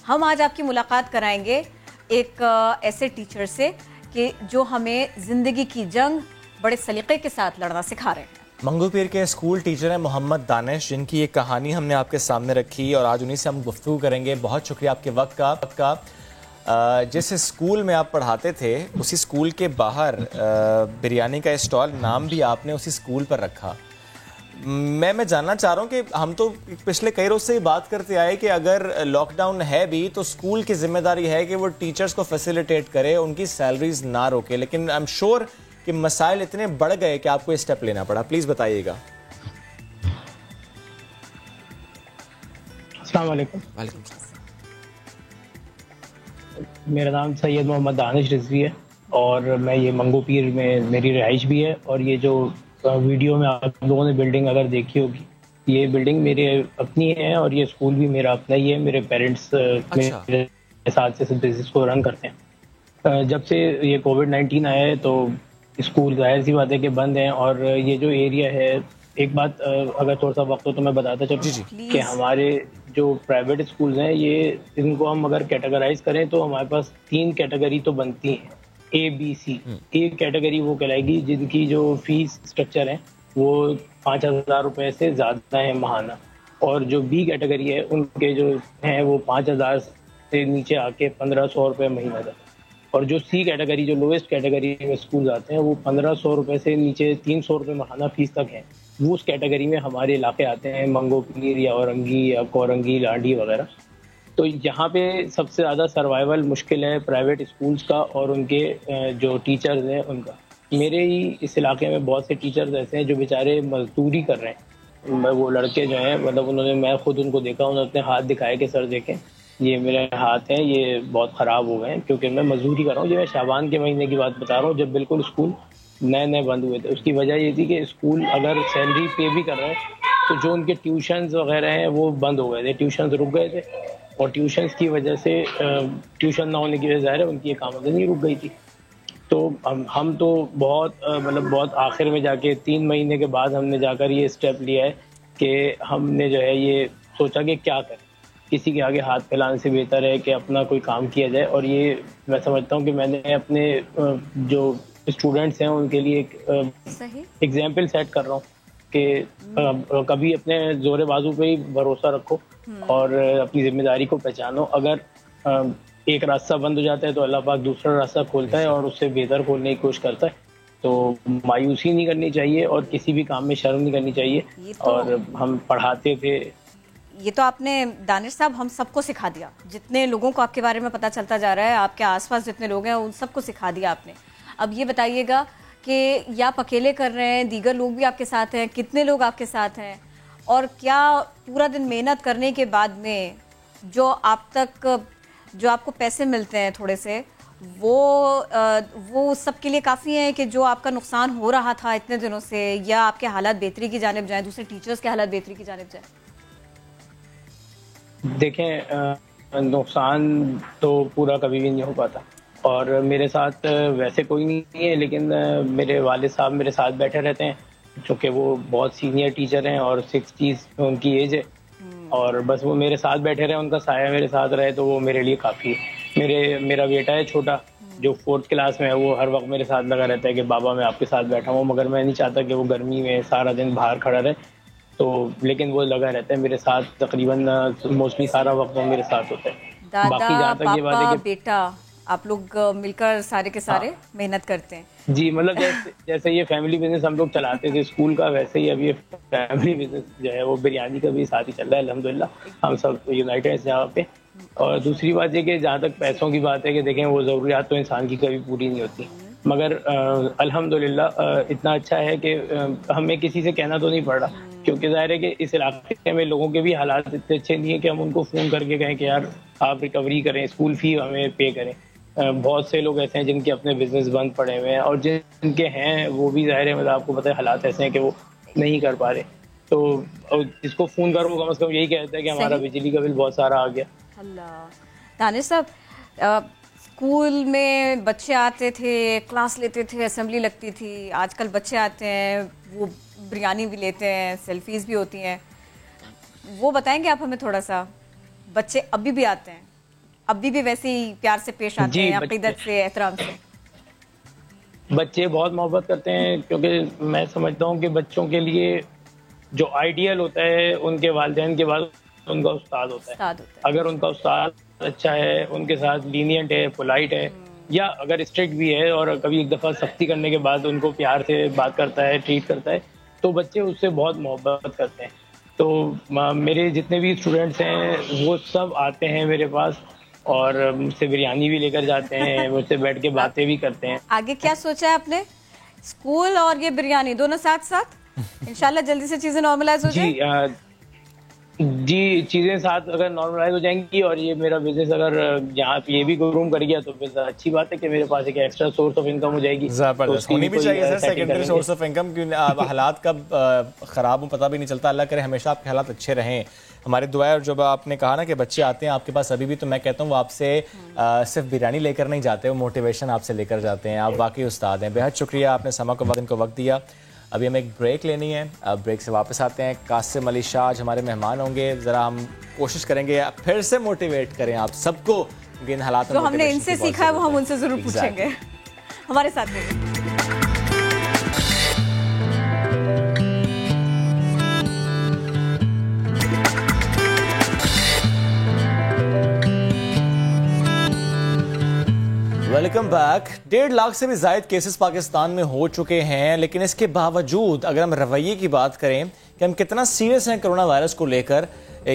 ہم آج آپ کی ملاقات کرائیں گے ایک ایسے ٹیچر سے کہ جو ہمیں زندگی کی جنگ بڑے سلیقے کے ساتھ لڑنا سکھا رہے ہیں. منگو پیر کے اسکول ٹیچر ہیں محمد دانش, جن کی ایک کہانی ہم نے آپ کے سامنے رکھی اور آج انہی سے ہم گفتگو کریں گے. بہت شکریہ آپ کے وقت کا. جس اسکول میں آپ پڑھاتے تھے اسی اسکول کے باہر بریانی کا اسٹال, نام بھی آپ نے اسی اسکول پر رکھا. میں جاننا چاہ رہا ہوں کہ ہم تو پچھلے کئی روز سے یہ بات کرتے آئے کہ اگر لاک ڈاؤن ہے بھی تو اسکول کی ذمہ داری ہے کہ وہ ٹیچرز کو فیسیلیٹیٹ کرے, ان کی سیلریز نہ روکے, لیکن آئی ایم شیور کہ مسائل اتنے بڑھ گئے کہ آپ کو اسٹیپ لینا پڑا. پلیز بتائیے گا. السلام علیکم. وعلیکم السلام. میرا نام سید محمد دانش رضوی ہے اور میں یہ منگو پیر میں میری رہائش بھی ہے. اور یہ جو ویڈیو میں آپ لوگوں نے بلڈنگ اگر دیکھی ہوگی, یہ بلڈنگ میرے اپنی ہے اور یہ اسکول بھی میرا اپنا ہی ہے. میرے پیرنٹس میرے ساتھ سے بزنس کو رن کرتے ہیں. جب سے یہ کووڈ-19 آیا ہے تو اسکول ظاہر سی بات ہے کہ بند ہیں. اور یہ جو ایریا ہے, ایک بات اگر تھوڑا سا وقت ہو تو میں بتاتا چلوں کہ ہمارے جو پرائیویٹ اسکولز ہیں یہ ان کو ہم اگر کیٹیگرائز کریں تو ہمارے پاس 3 کیٹیگری تو بنتی ہیں, اے بی سی. ایک کیٹیگری وہ کہلائے گی جن کی جو فیس اسٹرکچر ہے وہ 5,000 روپے سے زیادہ ہے ماہانہ, اور جو بی کیٹیگری ہے ان کے جو ہیں وہ 5,000 سے نیچے آ کے 1,500 روپے مہینہ تک. اور جو سی کیٹیگری جو لویسٹ کیٹیگری میں اسکول آتے ہیں وہ 1,500 روپے سے نیچے 300 روپے ماہانہ فیس تک ہیں. وہ اس کیٹیگری میں ہمارے علاقے آتے ہیں, منگو پیر یا اورنگی یا کورنگی, لانڈی وغیرہ. تو یہاں پہ سب سے زیادہ سروائیول مشکل ہے پرائیویٹ اسکولز کا اور ان کے جو ٹیچرز ہیں ان کا. میرے ہی اس علاقے میں بہت سے ٹیچرز ایسے ہیں جو بیچارے مزدوری کر رہے ہیں. وہ لڑکے جو ہیں مطلب انہوں نے, میں خود ان کو دیکھا, انہوں نے اپنے ہاتھ دکھائے کہ سر دیکھیں یہ میرے ہاتھ ہیں, یہ بہت خراب ہو گئے ہیں کیونکہ میں مزدوری کر رہا ہوں. جو میں شعبان کے مہینے کی بات بتا رہا ہوں جب بالکل اسکول نئے بند ہوئے تھے. اس کی وجہ یہ تھی کہ اسکول اگر سیلری پے بھی کر رہے ہیں تو جو ان کے ٹیوشنز وغیرہ ہیں وہ بند ہو گئے تھے, ٹیوشنز رک گئے تھے. اور ٹیوشنز کی وجہ سے ٹیوشن نہ ہونے کی وجہ ظاہر ہے ان کی ایک آمدنی رک گئی تھی. تو ہم تو بہت آخر میں جا کے 3 مہینے کے بعد ہم نے جا کر یہ اسٹیپ لیا ہے کہ ہم نے جو ہے یہ سوچا کہ کیا کریں, کسی کے آگے ہاتھ پھیلانے سے بہتر ہے کہ اپنا کوئی کام کیا جائے. اور یہ میں سمجھتا ہوں کہ میں نے اپنے جو اسٹوڈنٹس ہیں ان کے لیے ایک ایگزامپل سیٹ کر رہا ہوں کہ کبھی اپنے زور بازو پہ ہی بھروسہ رکھو اور اپنی ذمہ داری کو پہچانو. اگر ایک راستہ بند ہو جاتا ہے تو اللہ پاک دوسرا راستہ کھولتا ہے اور اس سے بہتر کھولنے کی کوشش کرتا ہے. تو مایوسی نہیں کرنی چاہیے اور کسی بھی کام میں شرم نہیں کرنی چاہیے. اور ہم پڑھاتے تھے, یہ تو آپ نے دانش صاحب ہم سب کو سکھا دیا. جتنے لوگوں کو آپ کے بارے میں پتہ چلتا جا رہا ہے, آپ کے آس پاس جتنے لوگ ہیں ان سب کو سکھا دیا آپ نے. اب یہ بتائیے گا کہ یا آپ اکیلے کر رہے ہیں, دیگر لوگ بھی آپ کے ساتھ ہیں, کتنے لوگ آپ کے ساتھ ہیں, اور کیا پورا دن محنت کرنے کے بعد میں جو آپ کو پیسے ملتے ہیں تھوڑے سے, وہ سب کے لیے کافی ہیں کہ جو آپ کا نقصان ہو رہا تھا اتنے دنوں سے, یا آپ کے حالات بہتری کی جانب جائیں, دوسرے ٹیچرز کے حالات بہتری کی جانب جائیں؟ دیکھیں نقصان تو پورا کبھی بھی نہیں ہو پاتا, اور میرے ساتھ ویسے کوئی نہیں ہے, لیکن میرے والد صاحب میرے ساتھ بیٹھے رہتے ہیں چونکہ وہ بہت سینئر ٹیچر ہیں اور 60s ان کی ایج ہے, اور بس وہ میرے ساتھ بیٹھے رہے, ان کا سایہ میرے ساتھ رہے تو وہ میرے لیے کافی ہے. میرا بیٹا ہے چھوٹا جو 4th کلاس میں ہے, وہ ہر وقت میرے ساتھ لگا رہتا ہے کہ بابا میں آپ کے ساتھ بیٹھا ہوں, مگر میں نہیں چاہتا کہ وہ گرمی میں سارا دن باہر کھڑا رہے. تو لیکن وہ لگا رہتا ہے میرے ساتھ, تقریباً موسٹلی سارا وقت وہ میرے ساتھ ہوتا ہے. دادا پاپا بیٹا آپ لوگ مل کر سارے کے سارے محنت کرتے ہیں. جی مطلب جیسے یہ فیملی بزنس ہم لوگ چلاتے تھے اسکول کا, ویسے ہی اب یہ فیملی بزنس جو ہے وہ بریانی کا بھی ساتھ ہی چل رہا ہے الحمداللہ. ہم سب یونائٹڈ ہیں اس جگہ پہ. اور دوسری بات یہ کہ جہاں تک پیسوں کی بات ہے کہ دیکھیں وہ ضروریات تو انسان کی کبھی پوری نہیں ہوتی, مگر الحمدللہ اتنا اچھا ہے کہ ہمیں کسی سے کہنا تو نہیں پڑ رہا, کیونکہ ظاہر ہے کہ اس علاقے میں لوگوں کے بھی حالات اتنے اچھے نہیں ہیں کہ ہم ان کو فون کر کے کہیں کہ یار آپ ریکوری کریں, اسکول فی ہمیں پے کریں. بہت سے لوگ ایسے ہیں جن کے اپنے بزنس بند پڑے ہوئے ہیں, اور جن کے ہیں وہ بھی ظاہر ہے مطلب آپ کو پتہ ہے حالات ایسے ہیں کہ وہ نہیں کر پا رہے. تو اس کو فون کرو کم از کم یہی کہتا ہے کہ ہمارا بجلی کا بل بہت سارا آ گیا, اللہ. دانش صاحب, اسکول میں بچے آتے تھے, کلاس لیتے تھے, اسمبلی لگتی تھی. آج کل بچے آتے ہیں, وہ بریانی بھی لیتے ہیں, سیلفیز بھی ہوتی ہیں. وہ بتائیں گے آپ ہمیں تھوڑا سا؟ بچے ابھی بھی آتے ہیں, ابھی بھی ویسے ہی پیار سے پیش آتے ہیں, عقیدت سے, احترام سے؟ بچے بہت محبت کرتے ہیں, کیونکہ میں سمجھتا ہوں کہ بچوں کے لیے جو آئیڈیل ہوتا ہے ان کے والدین کے بعد ان کا استاد ہوتا ہے. اگر ان کا استاد اچھا ہے, ان کے ساتھ لینینٹ ہے, پولائٹ ہے, یا اگر اسٹرکٹ بھی ہے اور کبھی ایک دفعہ سختی کرنے کے بعد ان کو پیار سے بات کرتا ہے, ٹریٹ کرتا ہے, تو بچے اس سے بہت محبت کرتے ہیں. تو میرے جتنے بھی اسٹوڈنٹس ہیں وہ سب آتے ہیں میرے پاس اور مجھ سے بریانی بھی لے کر جاتے ہیں, مجھ سے بیٹھ کے باتیں بھی کرتے ہیں. آگے کیا سوچا ہے آپ نے؟ اسکول اور یہ بریانی دونوں ساتھ ساتھ؟ انشاءاللہ جلدی سے چیزیں نارملائز ہو جائیں. جی چیزیں ساتھ اگر نارملائز ہو جائیں گی اور یہ میرا بزنس اگر یہاں پہ یہ بھی گروم کر گیا تو پھر اچھی بات ہے کہ میرے پاس ایک ایکسٹرا سورس آف انکم ہو جائے گی. زبردست, ہونی بھی چاہیے سر سیکنڈری سورس آف انکم, کیونکہ حالات کب خراب ہوں پتہ بھی نہیں چلتا. اللہ کرے ہمیشہ آپ کے حالات اچھے رہیں. ہماری دعا ہے. اور جب آپ نے کہا نا کہ بچے آتے ہیں آپ کے پاس ابھی بھی, تو میں کہتا ہوں وہ آپ سے صرف بریانی لے کر نہیں جاتے, وہ موٹیویشن آپ سے لے کر جاتے ہیں. آپ واقعی استاد ہیں. بہت شکریہ آپ نے سما کو ان کو وقت دیا. ابھی ہمیں ایک بریک لینی ہے, بریک سے واپس آتے ہیں. قاسم علی شاہ آج ہمارے مہمان ہوں گے. ذرا ہم کوشش کریں گے پھر سے موٹیویٹ کریں آپ سب کو, کیونکہ ان حالات میں جو ہم نے ان سے سیکھا ہے وہ ہم ان سے ضرور پوچھیں گے. ہمارے ساتھ میں ویلکم بیک. 1.5 لاکھ سے بھی زائد کیسز پاکستان میں ہو چکے ہیں, لیکن اس کے باوجود اگر ہم رویے کی بات کریں کہ ہم کتنا سیریس ہیں کرونا وائرس کو لے کر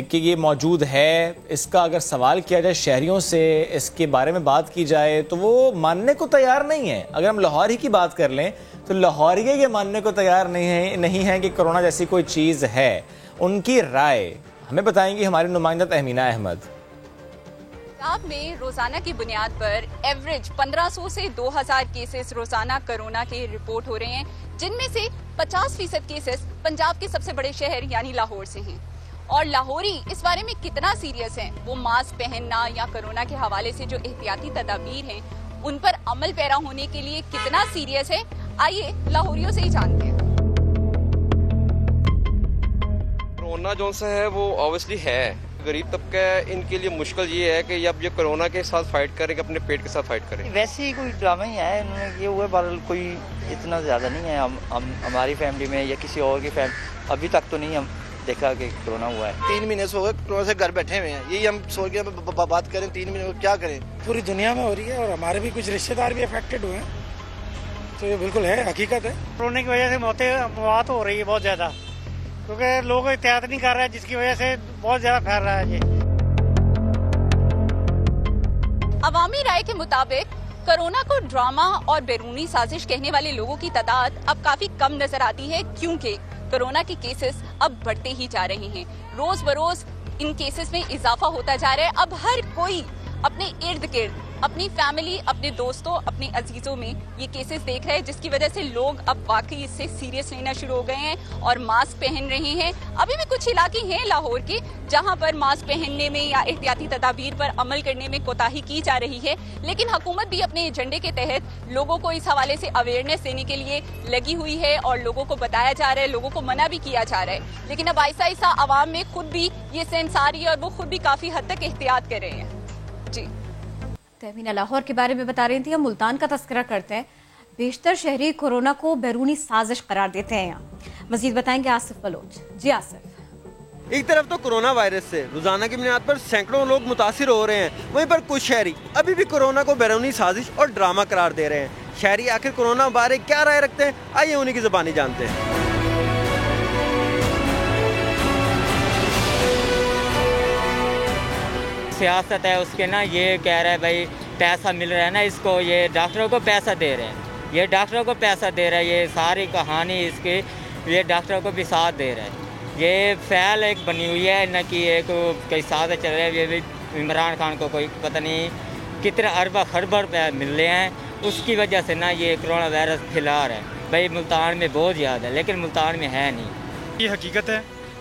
کہ یہ موجود ہے, اس کا اگر سوال کیا جائے شہریوں سے, اس کے بارے میں بات کی جائے تو وہ ماننے کو تیار نہیں ہے. اگر ہم لاہور ہی کی بات کر لیں تو لاہوریے یہ ماننے کو تیار نہیں ہے کہ کرونا جیسی کوئی چیز ہے. ان کی رائے ہمیں بتائیں گی ہماری نمائندہ تہمینہ احمد. پنجاب میں روزانہ کی بنیاد پر ایوریج 1500 سے 2000 کیسز روزانہ کرونا کے رپورٹ ہو رہے ہیں, جن میں سے 50% کیسز پنجاب کے سب سے بڑے شہر یعنی لاہور سے ہیں. اور لاہوری اس بارے میں کتنا سیریس ہیں, وہ ماسک پہننا یا کرونا کے حوالے سے جو احتیاطی تدابیر ہیں ان پر عمل پیرا ہونے کے لیے کتنا سیریس ہے, آئیے لاہوریوں سے ہی جانتے ہیں. کرونا جو سا ہے وہ اوبیسلی ہے, غریب طبقہ ان کے لیے مشکل یہ ہے کہ اب یہ کرونا کے ساتھ فائٹ کریں کہ اپنے پیٹ کے ساتھ فائٹ کریں. ویسے ہی کوئی ڈرامہ ہی ہے, انہوں نے یہ ہوا ہے, کوئی اتنا زیادہ نہیں ہے. ہماری فیملی میں یا کسی اور کی فیملی ابھی تک تو نہیں ہم دیکھا کہ کرونا ہوا ہے. 3 مہینے سے ہو گئے کرونا سے گھر بیٹھے ہوئے ہیں, یہی ہم سوچ کے بات کریں 3 مہینے کیا کریں. پوری دنیا میں ہو رہی ہے اور ہمارے بھی کچھ رشتے دار بھی افیکٹڈ ہوئے ہیں, تو یہ بالکل ہے, حقیقت ہے. کرونا کی وجہ سے موت ہو رہی ہے بہت زیادہ, کیونکہ لوگ احتیاط نہیں کر رہے ہیں, جس کی وجہ سے بہت زیادہ پھیل رہا ہے. یہ عوامی رائے کے مطابق کرونا کو ڈرامہ اور بیرونی سازش کہنے والے لوگوں کی تعداد اب کافی کم نظر آتی ہے, کیونکہ کرونا کے کیسز اب بڑھتے ہی جا رہے ہیں. روز بروز ان کیسز میں اضافہ ہوتا جا رہا ہے. اب ہر کوئی اپنے ارد گرد, اپنی فیملی, اپنے دوستوں, اپنے عزیزوں میں یہ کیسز دیکھ رہے ہیں, جس کی وجہ سے لوگ اب واقعی اس سے سیریس لینا شروع ہو گئے ہیں اور ماسک پہن رہے ہیں. ابھی بھی کچھ علاقے ہیں لاہور کے جہاں پر ماسک پہننے میں یا احتیاطی تدابیر پر عمل کرنے میں کوتاہی کی جا رہی ہے, لیکن حکومت بھی اپنے ایجنڈے کے تحت لوگوں کو اس حوالے سے اویئرنیس دینے کے لیے لگی ہوئی ہے اور لوگوں کو بتایا جا رہا ہے, لوگوں کو منع بھی کیا جا رہا ہے. لیکن اب آہستہ آہستہ عوام میں خود بھی یہ سینس آ رہی ہے اور وہ خود بھی کافی حد تک احتیاط کر رہے ہیں. جی تہمینہ لاہور کے بارے میں بتا رہی تھی. ہم ملتان کا تذکرہ کرتے ہیں. بیشتر شہری کورونا کو بیرونی سازش قرار دیتے ہیں. یہاں مزید بتائیں گے آصف بلوچ. جی آصف. ایک طرف تو کرونا وائرس سے روزانہ کی بنیاد پر سینکڑوں لوگ متاثر ہو رہے ہیں, وہیں پر کچھ شہری ابھی بھی کرونا کو بیرونی سازش اور ڈرامہ قرار دے رہے ہیں. شہری آخر کرونا بارے کیا رائے رکھتے ہیں, آئیے انہی کی زبانی جانتے ہیں. سیاست ہے اس کے نا, یہ کہہ رہا ہے بھائی پیسہ مل رہا ہے نا اس کو, یہ ڈاکٹروں کو پیسہ دے رہے ہیں, یہ ڈاکٹروں کو پیسہ دے رہا ہے, یہ ساری کہانی اس کی یہ ڈاکٹروں کو بھی ساتھ دے رہا ہے. یہ فعل ایک بنی ہوئی ہے نہ کہ ایک کئی ساتھ چل رہے ہیں. یہ بھی عمران خان کو کوئی پتہ نہیں کتنے اربہ خربہ روپے مل رہے ہیں, اس کی وجہ سے نا یہ کرونا وائرس پھیلا رہا ہے. بھائی ملتان میں بہت زیادہ ہے لیکن ملتان میں ہے نہیں. یہ حقیقت ہے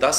10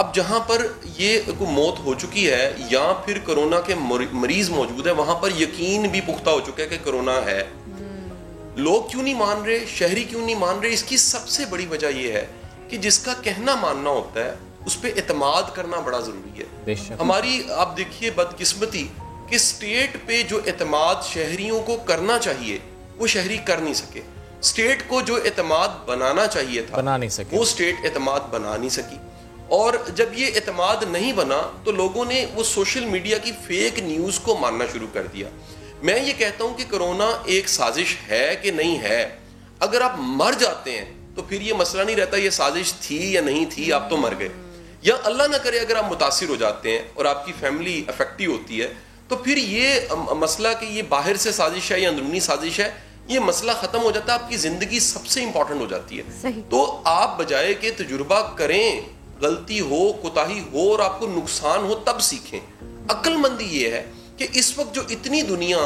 اب جہاں پر یہ کوئی موت ہو چکی ہے یا پھر کرونا کے مریض موجود ہے وہاں پر یقین بھی پختہ ہو چکا ہے کہ کرونا ہے. لوگ کیوں نہیں مان رہے, شہری کیوں نہیں مان رہے؟ اس کی سب سے بڑی وجہ یہ ہے کہ جس کا کہنا ماننا ہوتا ہے اس پہ اعتماد کرنا بڑا ضروری ہے. ہماری آپ دیکھیے بدقسمتی کہ اسٹیٹ پہ جو اعتماد شہریوں کو کرنا چاہیے وہ شہری کر نہیں سکے. اسٹیٹ کو جو اعتماد بنانا چاہیے تھا وہ اسٹیٹ اعتماد بنا نہیں سکی. اور جب یہ اعتماد نہیں بنا تو لوگوں نے وہ سوشل میڈیا کی فیک نیوز کو ماننا شروع کر دیا. میں یہ کہتا ہوں کہ کرونا ایک سازش ہے کہ نہیں ہے. اگر آپ مر جاتے ہیں تو پھر یہ مسئلہ نہیں رہتا یہ سازش تھی یا نہیں تھی, آپ تو مر گئے. یا اللہ نہ کرے اگر آپ متاثر ہو جاتے ہیں اور آپ کی فیملی افیکٹو ہوتی ہے تو پھر یہ مسئلہ کہ یہ باہر سے سازش ہے یا اندرونی سازش ہے, یہ مسئلہ ختم ہو جاتا ہے. آپ کی زندگی سب سے امپورٹنٹ ہو جاتی ہے. تو آپ بجائے کہ تجربہ کریں, غلطی ہو, کوتاہی ہو اور آپ کو نقصان ہو تب سیکھیں. عقل مندی یہ ہے کہ اس وقت جو اتنی دنیا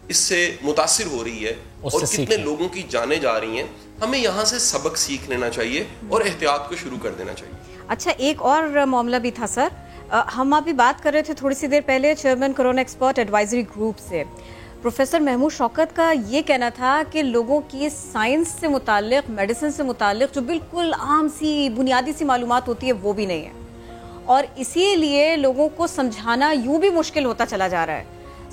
اس سے متاثر ہو رہی ہے اور کتنے لوگوں کی جانیں جا رہی ہیں, ہمیں یہاں سے سبق سیکھ لینا چاہیے اور احتیاط کو شروع کر دینا چاہیے. اچھا, ایک اور معاملہ بھی تھا سر, ہم ابھی بات کر رہے تھے تھوڑی سی دیر پہلے chairman corona expert advisory group سے پروفیسر محمود شوکت کا یہ کہنا تھا کہ لوگوں کی سائنس سے متعلق, میڈیسن سے متعلق جو بالکل عام سی بنیادی سی معلومات ہوتی ہے وہ بھی نہیں ہے, اور اسی لیے لوگوں کو سمجھانا یوں بھی مشکل ہوتا چلا جا رہا ہے.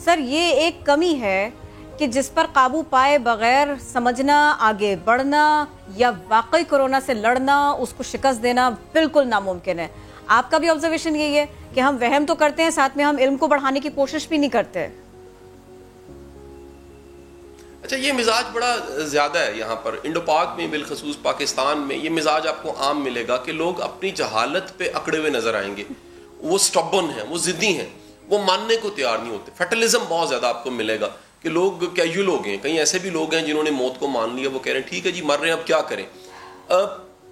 سر, یہ ایک کمی ہے کہ جس پر قابو پائے بغیر سمجھنا, آگے بڑھنا یا واقعی کرونا سے لڑنا, اس کو شکست دینا بالکل ناممکن ہے. آپ کا بھی آبزرویشن یہی ہے کہ ہم وہم تو کرتے ہیں, ساتھ میں ہم علم کو بڑھانے کی کوشش بھی نہیں کرتے. اچھا, یہ مزاج بڑا زیادہ ہے یہاں پر انڈو پاک میں, بالخصوص پاکستان میں یہ مزاج آپ کو عام ملے گا کہ لوگ اپنی جہالت پہ اکڑے ہوئے نظر آئیں گے. وہ سٹبن ہیں, وہ ضدی ہیں, وہ ماننے کو تیار نہیں ہوتے. فیٹلزم بہت زیادہ آپ کو ملے گا کہ لوگ کیجول ہو گئے. کہیں ایسے بھی لوگ ہیں جنہوں نے موت کو مان لیا, وہ کہہ رہے ہیں ٹھیک ہے جی مر رہے ہیں اب کیا کریں.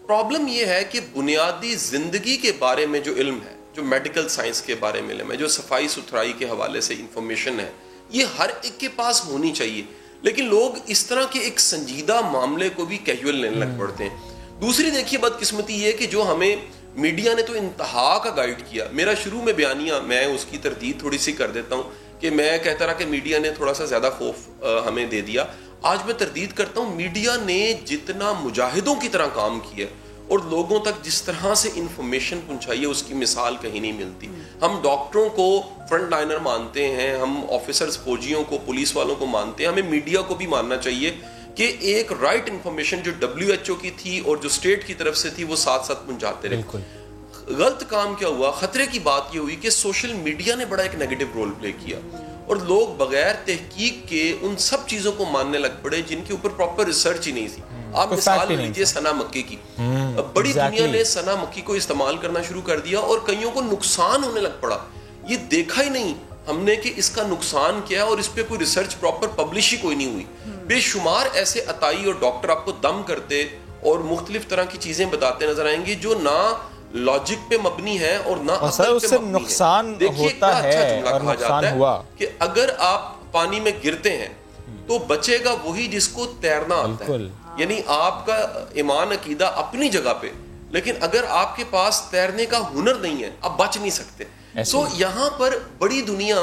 پرابلم یہ ہے کہ بنیادی زندگی کے بارے میں جو علم ہے, جو میڈیکل سائنس کے بارے میں علم ہے, جو صفائی ستھرائی کے حوالے سے انفارمیشن ہے, یہ ہر ایک کے پاس ہونی چاہیے. لیکن لوگ اس طرح کے ایک سنجیدہ معاملے کو بھی کیجول لینے لگ پڑتے ہیں. دوسری دیکھیے بدقسمتی یہ کہ جو ہمیں میڈیا نے تو انتہا کا گائیڈ کیا. میرا شروع میں بیانیہ, میں اس کی تردید تھوڑی سی کر دیتا ہوں کہ میں کہتا رہا کہ میڈیا نے تھوڑا سا زیادہ خوف ہمیں دے دیا. آج میں تردید کرتا ہوں میڈیا نے جتنا مجاہدوں کی طرح کام کیا اور لوگوں تک جس طرح سے انفارمیشن پہنچائی ہے اس کی مثال کہیں نہیں ملتی. ہم ڈاکٹروں کو فرنٹ لائنر مانتے ہیں, ہم آفیسرز, فوجیوں کو, پولیس والوں کو مانتے ہیں. ہمیں میڈیا کو بھی ماننا چاہیے کہ ایک رائٹ انفارمیشن جو WHO کی تھی اور جو اسٹیٹ کی طرف سے تھی وہ ساتھ ساتھ پہنچاتے رہے. غلط کام کیا ہوا, خطرے کی بات یہ ہوئی کہ سوشل میڈیا نے بڑا ایک نیگیٹو رول پلے کیا اور لوگ بغیر تحقیق کے ان سب چیزوں کو ماننے لگ پڑے جن کے اوپر پراپر ریسرچ ہی نہیں تھی. آپ مثال لیجیے ثنا مکی کی. بڑی دنیا نے ثنا مکی کو استعمال کرنا شروع کر دیا اور کئیوں کو نقصان ہونے لگ پڑا. یہ دیکھا ہی نہیں ہم نے کہ اس کا نقصان کیا ہے اور اس پہ کوئی ریسرچ پراپر پبلش ہی کوئی نہیں ہوئی. بے شمار ایسے عطائی اور ڈاکٹر آپ کو دم کرتے اور مختلف طرح کی چیزیں بتاتے نظر آئیں گے جو نہ لاجک پہ مبنی ہے اور نہ عقل پہ مبنی ہے. نقصان ہوتا ہے اور نقصان ہوا کہ اگر آپ پانی میں گرتے ہیں تو بچے گا وہی جس کو تیرنا آتا ہے. یعنی آپ کا ایمان عقیدہ اپنی جگہ پہ, لیکن اگر آپ کے پاس تیرنے کا ہنر نہیں ہے آپ بچ نہیں سکتے. سو یہاں پر بڑی دنیا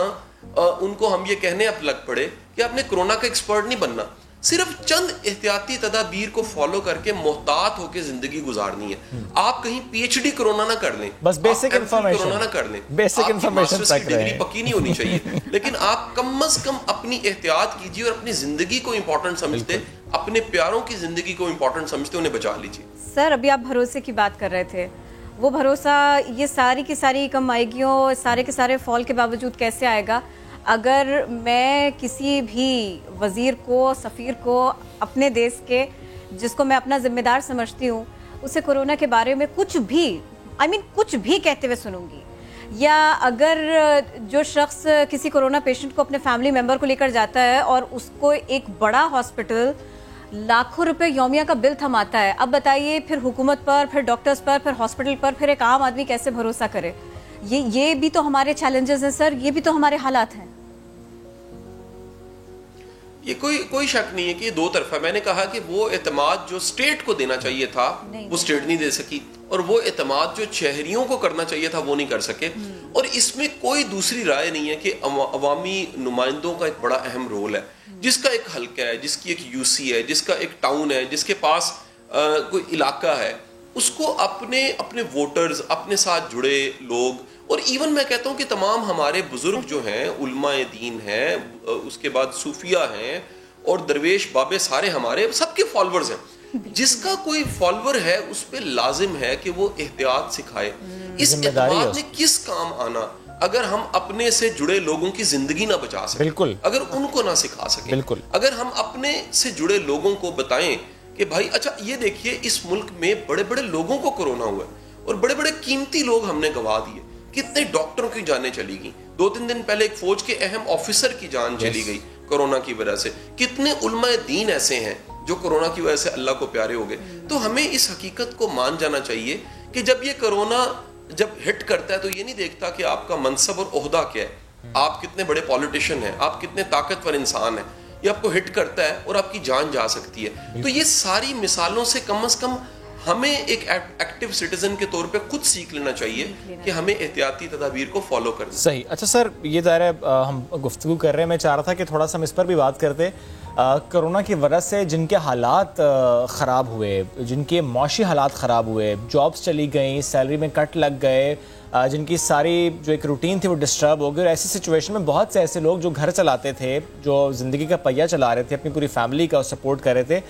ان کو ہم یہ کہنے اب لگ پڑے کہ آپ نے کرونا کا ایکسپرٹ نہیں بننا, صرف چند احتیاطی تدابیر کو فالو کر کے محتاط ہو کے زندگی گزارنی ہے. آپ کہیں PhD کرونا نہ کر لیں, بس بیسک انفارمیشن کرونا نہ کر لیں, بیسک انفارمیشن تک رہے, ڈگری پکی نہیں ہونی چاہیے, لیکن آپ کم از کم اپنی احتیاط کیجیے اور اپنی زندگی کو امپورٹنٹ سمجھتے, اپنے پیاروں کی زندگی کو امپورٹنٹ سمجھتے انہیں بچا لیجیے. سر, ابھی آپ بھروسے کی بات کر رہے تھے, وہ بھروسہ یہ ساری کی ساری کم آئیگیوں, سارے کے سارے فال کے باوجود کیسے آئے گا اگر میں کسی بھی وزیر کو, سفیر کو اپنے دیش کے, جس کو میں اپنا ذمہ دار سمجھتی ہوں, اسے کورونا کے بارے میں کچھ بھی کچھ بھی کہتے ہوئے سنوں گی, یا اگر جو شخص کسی کورونا پیشنٹ کو اپنے فیملی ممبر کو لے کر جاتا ہے اور اس کو ایک بڑا ہاسپٹل لاکھوں روپے یومیہ کا بل تھماتا ہے, اب بتائیے پھر حکومت پر, پھر ڈاکٹرز پر, پھر ہاسپٹل پر, پھر ایک عام آدمی کیسے بھروسہ کرے؟ یہ بھی تو ہمارے چیلنجز ہیں سر, یہ بھی تو ہمارے حالات ہیں. یہ کوئی شک نہیں ہے کہ یہ دو طرفہ. میں نے کہا کہ وہ اعتماد جو اسٹیٹ کو دینا چاہیے تھا وہ اسٹیٹ نہیں دے سکی, اور وہ اعتماد جو شہریوں کو کرنا چاہیے تھا وہ نہیں کر سکے. اور اس میں کوئی دوسری رائے نہیں ہے کہ عوامی نمائندوں کا ایک بڑا اہم رول ہے, جس کا ایک حلقہ ہے, جس کی ایک یو سی ہے, جس کا ایک ٹاؤن ہے, جس کے پاس کوئی علاقہ ہے, اس کو اپنے ووٹرز, اپنے ساتھ جڑے لوگ, اور ایون میں کہتا ہوں کہ تمام ہمارے بزرگ جو ہیں, علماء دین ہیں, اس کے بعد صوفیہ ہیں اور درویش بابے سارے ہمارے سب کے فالورز ہیں. جس کا کوئی فالور ہے اس پہ لازم ہے کہ وہ احتیاط سکھائے. اس اعتماد نے کس کام آنا اگر ہم اپنے سے جڑے لوگوں کی زندگی نہ بچا سکیں, بالکل, اگر ان کو نہ سکھا سکیں, بالکل, اگر ہم اپنے سے جڑے لوگوں کو بتائیں کہ بھائی اچھا یہ دیکھیے اس ملک میں بڑے بڑے لوگوں کو کورونا ہوا ہے اور بڑے بڑے قیمتی لوگ ہم نے گوا دیے, کتنے ڈاکٹروں کی جانیں چلی گئیں, 2-3 دن پہلے ایک فوج کے اہم آفیسر کی جان چلی گئی کورونا کی وجہ سے, کتنے علماء دین ایسے ہیں جو کورونا کی وجہ سے اللہ کو پیارے ہو گئے. تو ہمیں اس حقیقت کو مان جانا چاہیے کہ جب یہ کورونا جب ہٹ کرتا ہے تو یہ نہیں دیکھتا کہ آپ کا منصب اور عہدہ کیا ہے, آپ کتنے بڑے پولیٹیشین ہیں, آپ کتنے طاقتور انسان ہیں, یہ آپ کو ہٹ کرتا ہے اور آپ کی جان جا سکتی ہے. تو یہ ساری مثالوں سے کم از کم ہمیں ایک ایکٹیو سٹیزن کے طور پہ خود سیکھ لینا چاہیے کہ ہمیں احتیاطی تدابیر کو فالو کرنا. صحیح. اچھا سر, یہ ظاہر ہے ہم گفتگو کر رہے ہیں, میں چاہ رہا تھا کہ تھوڑا سا ہم اس پر بھی بات کرتے. کرونا کی وجہ سے جن کے حالات خراب ہوئے, جن کے معاشی حالات خراب ہوئے, جابس چلی گئیں, سیلری میں کٹ لگ گئے, جن کی ساری جو ایک روٹین تھی وہ ڈسٹرب ہو گئی, اور ایسی سچویشن میں بہت سے ایسے لوگ جو گھر چلاتے تھے, جو زندگی کا پہیہ چلا رہے تھے, اپنی پوری فیملی کا سپورٹ کر رہے تھے,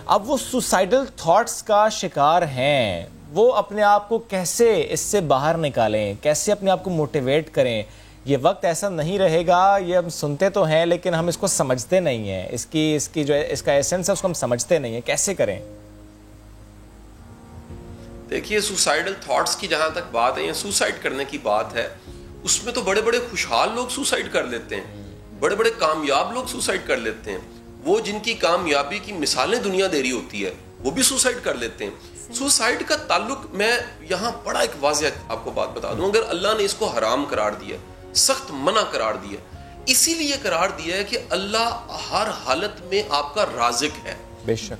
اب وہ سوسائڈل تھاٹس کا شکار ہیں. وہ اپنے آپ کو کیسے اس سے باہر نکالیں, کیسے اپنے آپ کو موٹیویٹ کریں؟ یہ وقت ایسا نہیں رہے گا, یہ ہم سنتے تو ہیں لیکن ہم اس کو سمجھتے نہیں ہیں, اس کی جو اس کا ایسنس ہے اس کو ہم سمجھتے نہیں ہیں. کیسے کریں؟ دیکھیے سوسائڈل تھاٹس کی جہاں تک بات ہے یا سوسائڈ کرنے کی بات ہے, اس میں تو بڑے بڑے خوشحال لوگ سوسائڈ کر لیتے ہیں, بڑے بڑے کامیاب لوگ سوسائڈ کر لیتے ہیں, وہ جن کی کامیابی کی مثالیں دنیا دے رہی ہوتی ہے وہ بھی سوسائڈ کر لیتے ہیں. سوسائڈ کا تعلق, میں یہاں بڑا ایک واضح آپ کو بات بتا دوں, اگر اللہ نے اس کو حرام قرار دیا, سخت منع قرار دیا, اسی لیے قرار دیا ہے کہ اللہ ہر حالت میں آپ کا رازق ہے,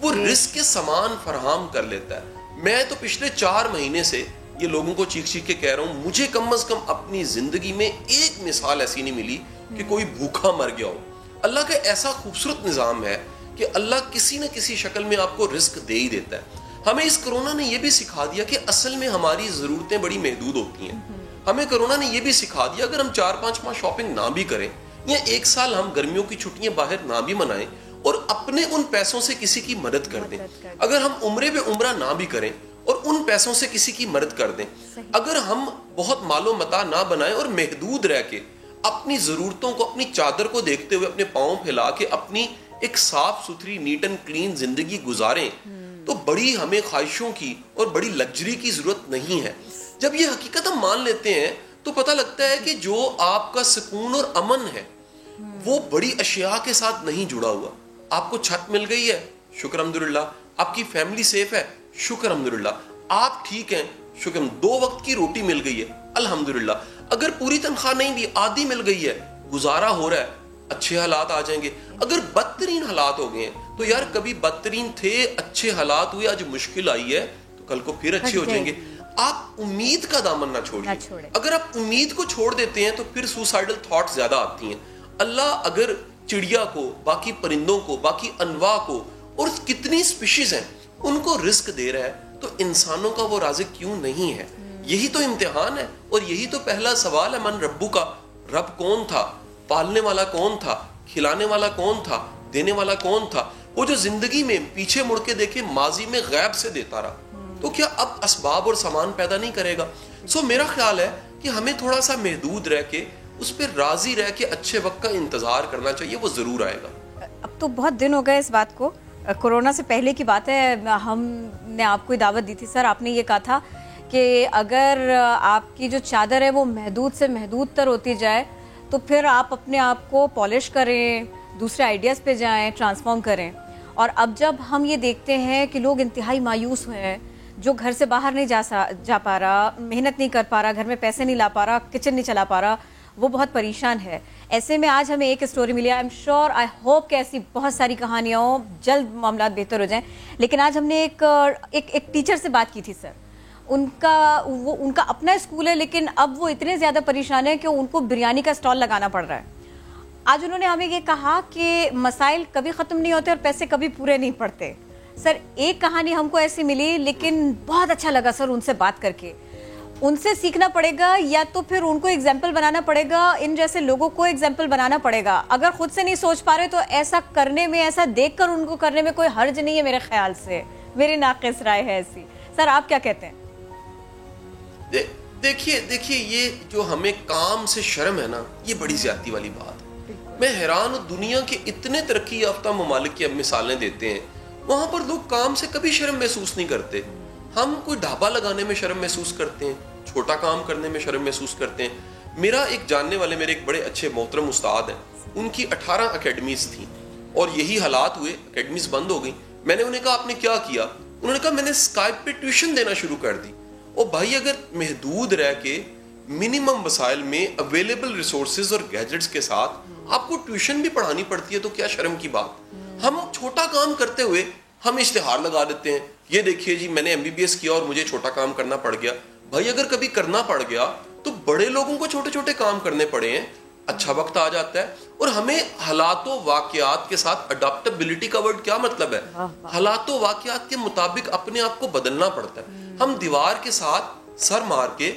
وہ رزق کے سامان فراہم کر لیتا ہے. میں تو پچھلے 4 مہینے سے یہ لوگوں کو چیخ چیخ کے کہہ رہا ہوں, مجھے کم از کم اپنی زندگی میں ایک مثال ایسی نہیں ملی کہ کوئی بھوکا مر گیا ہو. اللہ کا ایسا خوبصورت نظام ہے کہ اللہ کسی نہ کسی شکل میں آپ کو رزق دے ہی دیتا ہے. ہمیں اس کرونا نے یہ بھی سکھا دیا کہ اصل میں ہماری ضرورتیں بڑی محدود ہوتی ہیں. ہمیں کرونا نے یہ بھی سکھا دیا اگر ہم 4-5 ماہ شاپنگ نہ بھی کریں یا 1 سال ہم گرمیوں کی چھٹیاں باہر نہ بھی منائیں اور اپنے ان پیسوں سے کسی کی مدد کر دیں, اگر ہم عمرے پہ عمرہ نہ بھی کریں اور ان پیسوں سے کسی کی مدد کر دیں, اگر ہم بہت مال و متاع نہ بنائیں اور محدود رہ کے اپنی ضرورتوں کو, اپنی چادر کو دیکھتے ہوئے اپنے پاؤں پھیلا کے اپنی ایک صاف ستھری نیٹ اینڈ کلین زندگی گزاریں, تو بڑی ہمیں خواہشوں کی اور بڑی لگژری کی ضرورت نہیں ہے. جب یہ حقیقت ہم مان لیتے ہیں تو پتہ لگتا ہے کہ جو آپ کا سکون اور امن ہے وہ بڑی اشیاء کے ساتھ نہیں جڑا ہوا. آپ کو چھت مل گئی ہے, شکر الحمدللہ. آپ کی فیملی سیف ہے, شکر الحمدللہ. آپ ٹھیک ہیں, شکر. 2 وقت کی روٹی مل گئی ہے, الحمدللہ. اگر پوری تنخواہ نہیں بھی, آدھی مل گئی ہے, گزارا ہو رہا ہے, اچھے حالات آ جائیں گے. اگر بدترین حالات ہو گئے ہیں تو یار کبھی بدترین تھے, اچھے حالات ہوئے, آج مشکل آئی ہے تو کل کو پھر اچھے ہو جائیں گے. آپ امید کا دامن نہ چھوڑیے. اگر آپ امید کو چھوڑ دیتے ہیں تو پھر سوسائڈل تھاٹ زیادہ آتی ہیں. اللہ اگر چڑیا کو, باقی پرندوں کو, باقی انواع کو, اور کتنی سپیشیز ہیں ان کو رزق دے رہا ہے, تو انسانوں کا وہ رازق کیوں نہیں ہے؟ یہی تو امتحان ہے اور یہی تو پہلا سوال ہے, من ربو کا, رب کون تھا, پالنے والا کون تھا, کھلانے والا کون تھا, دینے والا کون تھا, وہ جو زندگی میں پیچھے مڑ کے دیکھے ماضی میں غیب سے دیتا رہا, تو کیا اب اسباب اور سامان پیدا نہیں کرے گا؟ میرا خیال ہے کہ ہمیں تھوڑا سا محدود رہ کے اس پہ راضی رہ کے اچھے وقت کا انتظار کرنا چاہیے, وہ ضرور آئے گا. اب تو بہت دن ہو گئے اس بات کو, کورونا سے پہلے کی بات ہے, ہم نے آپ کو دعوت دی تھی سر, آپ نے یہ کہا تھا کہ اگر آپ کی جو چادر ہے وہ محدود سے محدود تر ہوتی جائے تو پھر آپ اپنے آپ کو پالش کریں, دوسرے آئیڈیاز پہ جائیں, ٹرانسفارم کریں. اور اب جب ہم یہ دیکھتے ہیں کہ لوگ انتہائی مایوس ہوئے ہیں, جو گھر سے باہر نہیں جا پا رہا, محنت نہیں کر پا رہا, گھر میں پیسے نہیں لا پا رہا, کچن نہیں چلا پا رہا, وہ بہت پریشان ہے. ایسے میں آج ہمیں ایک اسٹوری ملی, I am sure, I hope کہ ایسی بہت ساری کہانیاں ہوں, جلد معاملات بہتر ہو جائیں. لیکن آج ہم نے ایک ٹیچر سے بات کی تھی سر, ان کا اپنا اسکول ہے لیکن اب وہ اتنے زیادہ پریشان ہیں کہ ان کو بریانی کا اسٹال لگانا پڑ رہا ہے. آج انہوں نے ہمیں یہ کہا کہ مسائل کبھی ختم نہیں ہوتے اور پیسے کبھی پورے نہیں پڑتے. سر ایک کہانی ہم کو ایسی ملی لیکن بہت اچھا لگا سر ان سے بات کر کے. ان سے سیکھنا پڑے گا یا تو پھر ان کو ایگزامپل بنانا پڑے گا, ان جیسے لوگوں کو ایگزامپل بنانا پڑے گا. اگر خود سے نہیں سوچ پا رہے تو ایسا کرنے میں, ایسا دیکھ کر ان کو کرنے میں کوئی حرج نہیں ہے میرے خیال سے. میری ناقص رائے ہے ایسی. سر آپ کیا کہتے ہیں؟ دیکھیے یہ جو ہمیں کام سے شرم ہے نا, یہ بڑی زیادتی والی بات ہے. میں حیران ہوں, دنیا کے اتنے ترقی یافتہ ممالک کی اب مثالیں دیتے ہیں, وہاں پر لوگ کام سے کبھی شرم محسوس نہیں کرتے. ہم کوئی ڈھابا لگانے میں شرم محسوس کرتے ہیں, چھوٹا کام کرنے میں شرم محسوس کرتے ہیں. میرا ایک جاننے والے, میرے ایک بڑے اچھے محترم استاد ہیں, ان کی 18 اکیڈمیز تھیں اور یہی حالات ہوئے, اکیڈمیز بند ہو گئی. میں نے انہیں کہا آپ نے کیا کیا؟ انہوں نے کہا میں نے اسکائپ پہ ٹیوشن دینا شروع کر دی. اور بھائی اگر محدود رہ کے منیمم وسائل میں اویلیبل ریسورسز اور گیجٹس کے ساتھ آپ کو ٹیوشن بھی پڑھانی پڑتی ہے تو کیا شرم کی بات. ہم چھوٹا کام کرتے ہوئے ہم اشتہار لگا دیتے ہیں, یہ دیکھیے جی میں نے MBBS کیا اور مجھے چھوٹا کام کرنا پڑ گیا. بھائی اگر کبھی کرنا پڑ گیا تو بڑے لوگوں کو چھوٹے چھوٹے کام کرنے پڑے ہیں, اچھا وقت آ جاتا ہے. اور ہمیں حالات و واقعات کے ساتھ اڈاپٹیبلٹی کا ورڈ کیا مطلب ہے؟ حالات و واقعات کے مطابق اپنے آپ کو بدلنا پڑتا ہے. ہم دیوار کے ساتھ سر مار کے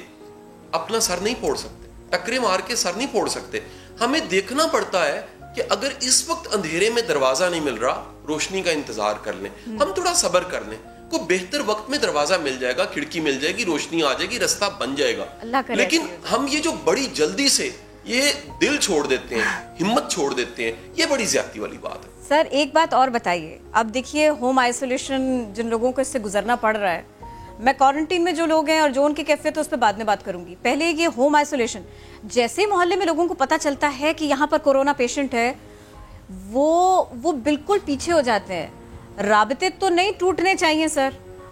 اپنا سر نہیں پھوڑ سکتے, ٹکرے مار کے سر نہیں پھوڑ سکتے. ہمیں دیکھنا پڑتا ہے کہ اگر اس وقت اندھیرے میں دروازہ نہیں مل رہا, روشنی کا انتظار کر لیں, ہم تھوڑا صبر کر لیں, کوئی بہتر وقت میں دروازہ مل جائے گا, کھڑکی مل جائے گی, روشنی آ جائے گی, رستہ بن جائے گا. لیکن ہم یہ جو بڑی جلدی سے یہ دل چھوڑ دیتے ہیں, ہمت چھوڑ دیتے ہیں, یہ بڑی زیادتی والی بات ہے. سر ایک بات اور بتائیے, اب دیکھیے ہوم آئسولیشن جن لوگوں کو اس سے گزرنا پڑ رہا ہے, میں کوارنٹین میں جو لوگ ہیں اور جو ان کی کیفیت ہے اس پہ بعد میں بات کروں گی. پہلے یہ ہوم آئسولیشن, جیسے محلے میں لوگوں کو پتہ چلتا ہے کہ یہاں پر کورونا پیشنٹ ہے, وہ بالکل پیچھے ہو جاتے ہیں. رابطے تو نہیں ٹوٹنے چاہیے سر.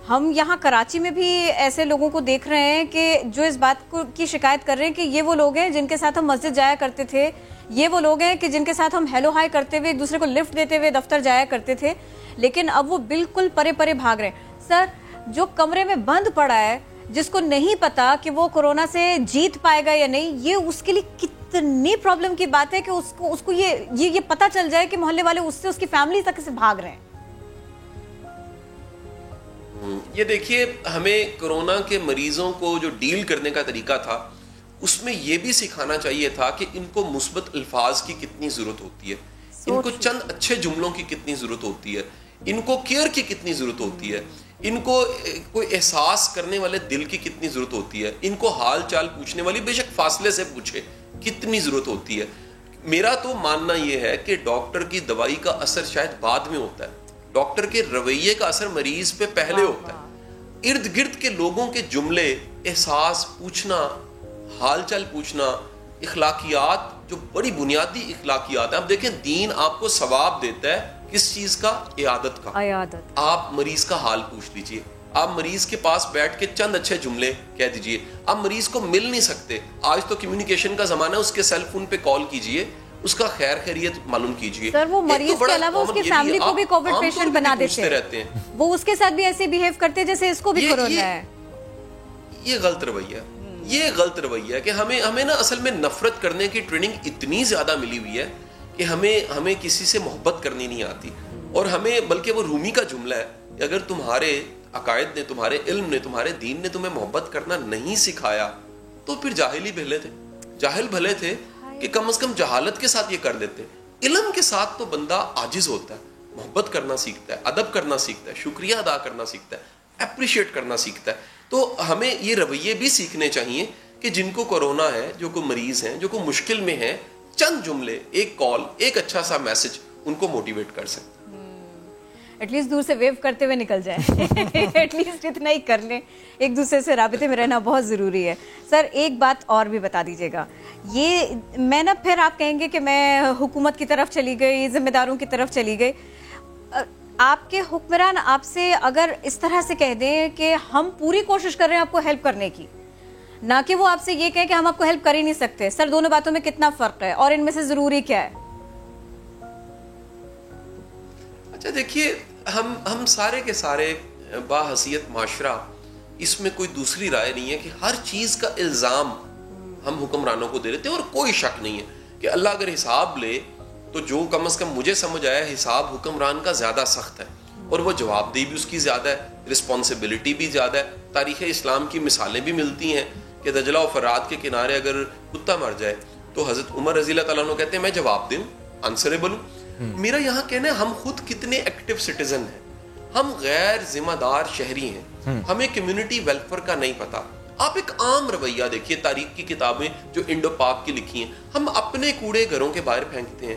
ہم یہاں کراچی میں بھی ایسے لوگوں کو دیکھ رہے ہیں کہ جو اس بات کی شکایت کر رہے ہیں کہ یہ وہ لوگ ہیں جن کے ساتھ ہم مسجد جایا کرتے تھے, یہ وہ لوگ ہیں کہ جن کے ساتھ ہم ہیلو ہائی کرتے ہوئے ایک دوسرے کو لفٹ دیتے ہوئے دفتر جایا کرتے تھے, لیکن اب وہ بالکل پرے پرے بھاگ رہے ہیں. سر جو کمرے میں بند پڑا ہے, جس کو نہیں پتا کہ وہ کورونا سے جیت پائے گا یا نہیں, یہ اس کے لیے کتنی پرابلم کی بات ہے کہ اس کو یہ پتا چل جائے کہ محلے والے اس سے اس کی فیملی تک سے بھاگ رہے ہیں. یہ دیکھیے ہمیں کورونا کے مریضوں کو جو ڈیل کرنے کا طریقہ تھا اس میں یہ بھی سکھانا چاہیے تھا کہ ان کو مثبت الفاظ کی کتنی ضرورت ہوتی ہے, ان کو چند اچھے جملوں کی کتنی ضرورت ہوتی ہے, ان کو کیئر کی کتنی ضرورت ہوتی ہے, ان کو کوئی احساس کرنے والے دل کی کتنی ضرورت ہوتی ہے, ان کو حال چال پوچھنے والی بے شک فاصلے سے پوچھے کتنی ضرورت ہوتی ہے. میرا تو ماننا یہ ہے کہ ڈاکٹر کی دوائی کا اثر شاید بعد میں ہوتا ہے, ڈاکٹر کے رویے کا اثر مریض پہ پہلے ہوتا ہے. ارد گرد کے لوگوں کے جملے, احساس پوچھنا, حال چال پوچھنا, اخلاقیات جو بڑی بنیادی اخلاقیات ہیں. اب دیکھیں دین آپ کو ثواب دیتا ہے کس چیز کا؟ عیادت کا. آپ مریض کا حال پوچھ لیجئے, آپ مریض کے پاس بیٹھ کے چند اچھے جملے کہہ دیجئے. آپ مریض کو مل نہیں سکتے, آج تو کمیونیکیشن کا زمانہ ہے, اس کے سیل فون پہ کال کیجئے, اس کا خیر خیریت معلوم کیجئے. سر وہ مریض کے علاوہ اس کی فیملی کو بھی کووڈ پیشنٹ بنا دیتے ہیں, وہ اس کے ساتھ بھی ایسے بیہیو کرتے جیسے اس کو بھی کورونا ہے. یہ غلط رویہ ہے, یہ غلط رویہ ہے کہ ہمیں نا اصل میں نفرت کرنے کی ٹریننگ اتنی زیادہ ملی ہوئی ہے کہ ہمیں کسی سے محبت کرنی نہیں آتی. اور ہمیں بلکہ وہ رومی کا جملہ ہے کہ اگر تمہارے عقائد نے, تمہارے علم نے, تمہارے دین نے تمہیں محبت کرنا نہیں سکھایا تو پھر جاہل ہی بھلے تھے. جاہل بھلے تھے کہ کم از کم جہالت کے ساتھ یہ کر لیتے. علم کے ساتھ تو بندہ عاجز ہوتا ہے, محبت کرنا سیکھتا ہے, ادب کرنا سیکھتا ہے, شکریہ ادا کرنا سیکھتا ہے, اپریشیٹ کرنا سیکھتا ہے. تو ہمیں یہ رویے بھی سیکھنے چاہیے کہ جن کو کورونا ہے, جو کوئی مریض ہیں, جو کوئی مشکل میں ہیں, چند جملے, ایک کال, ایک اچھا سا میسج ان کو موٹیویٹ کر سکتے. ایٹ لیسٹ دور سے ویو کرتے ہوئے نکل جائے, ایٹ لیسٹ اتنا ہی کر لیں. ایک دوسرے سے رابطے میں رہنا بہت ضروری ہے. سر ایک بات اور بھی بتا دیجیے گا, یہ میں نا پھر آپ کہیں گے کہ میں حکومت کی طرف چلی گئی, ذمہ داروں کی طرف چلی گئی. آپ کے حکمران آپ سے اگر اس طرح سے کہہ دیں کہ ہم پوری کوشش کر رہے ہیں آپ کو ہیلپ کرنے کی, نہ کہ وہ آپ سے یہ کہیں کہ ہم آپ کو ہیلپ کر ہی نہیں سکتے, سر دونوں باتوں میں کتنا فرق ہے اور ان میں سے ضروری کیا ہے؟ اچھا دیکھیے, ہم سارے کے سارے باحیثیت معاشرہ اس میں کوئی دوسری رائے نہیں ہے کہ ہر چیز کا الزام ہم حکمرانوں کو دے رہے تھے. اور کوئی شک نہیں ہے کہ اللہ اگر حساب لے تو جو کم از کم مجھے سمجھ آیا حساب حکمران کا زیادہ سخت ہے اور وہ جواب دہی بھی اس کی زیادہ ہے, رسپانسبلٹی بھی زیادہ ہے. تاریخ اسلام کی مثالیں بھی ملتی ہیں کہ دجلہ و فرات کے کنارے اگر کتا مر جائے تو حضرت عمر رضی اللہ تعالیٰ عنہ کہتے ہیں میں جواب دوں, آنسریبل ہوں. میرا یہاں کہنا ہے ہم خود کتنے ایکٹیو سٹیزن ہیں, ہم غیر ذمہ دار شہری ہیں, ہمیں کمیونٹی ویلفیئر کا نہیں پتا. آپ ایک عام رویہ دیکھیے تاریخ کی کتابیں جو انڈو پاک کی لکھی ہیں, ہم اپنے کوڑے گھروں کے باہر پھینکتے ہیں,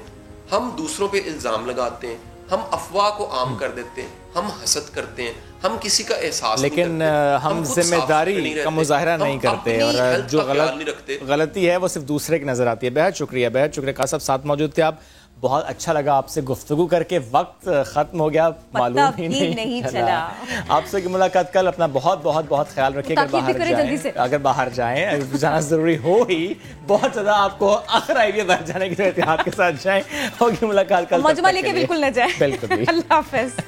ہم دوسروں پہ الزام لگاتے ہیں, ہم افواہ کو عام کر دیتے ہیں, ہم حسد کرتے ہیں, ہم کسی کا احساس لیکن نہیں کرتے, ہم ذمہ داری کا مظاہرہ نہیں کرتے اور جو غلطی ہے وہ صرف دوسرے کی نظر آتی ہے. بہت شکریہ قاسم صاحب ساتھ موجود تھے آپ. بہت اچھا لگا آپ سے گفتگو کر کے, وقت ختم ہو گیا معلوم ہی نہیں چلا. آپ سے کی ملاقات کل. اپنا بہت بہت بہت خیال رکھیے. اگر باہر جائیں اگر جانا ضروری ہو ہی بہت زیادہ آپ کو آخر آئی ہے باہر جانے کی, احتیاط کے ساتھ جائیں. ہوگی ملاقات کل. مجمع لے کے بالکل نہ جائیں. بالکل. اللہ حافظ.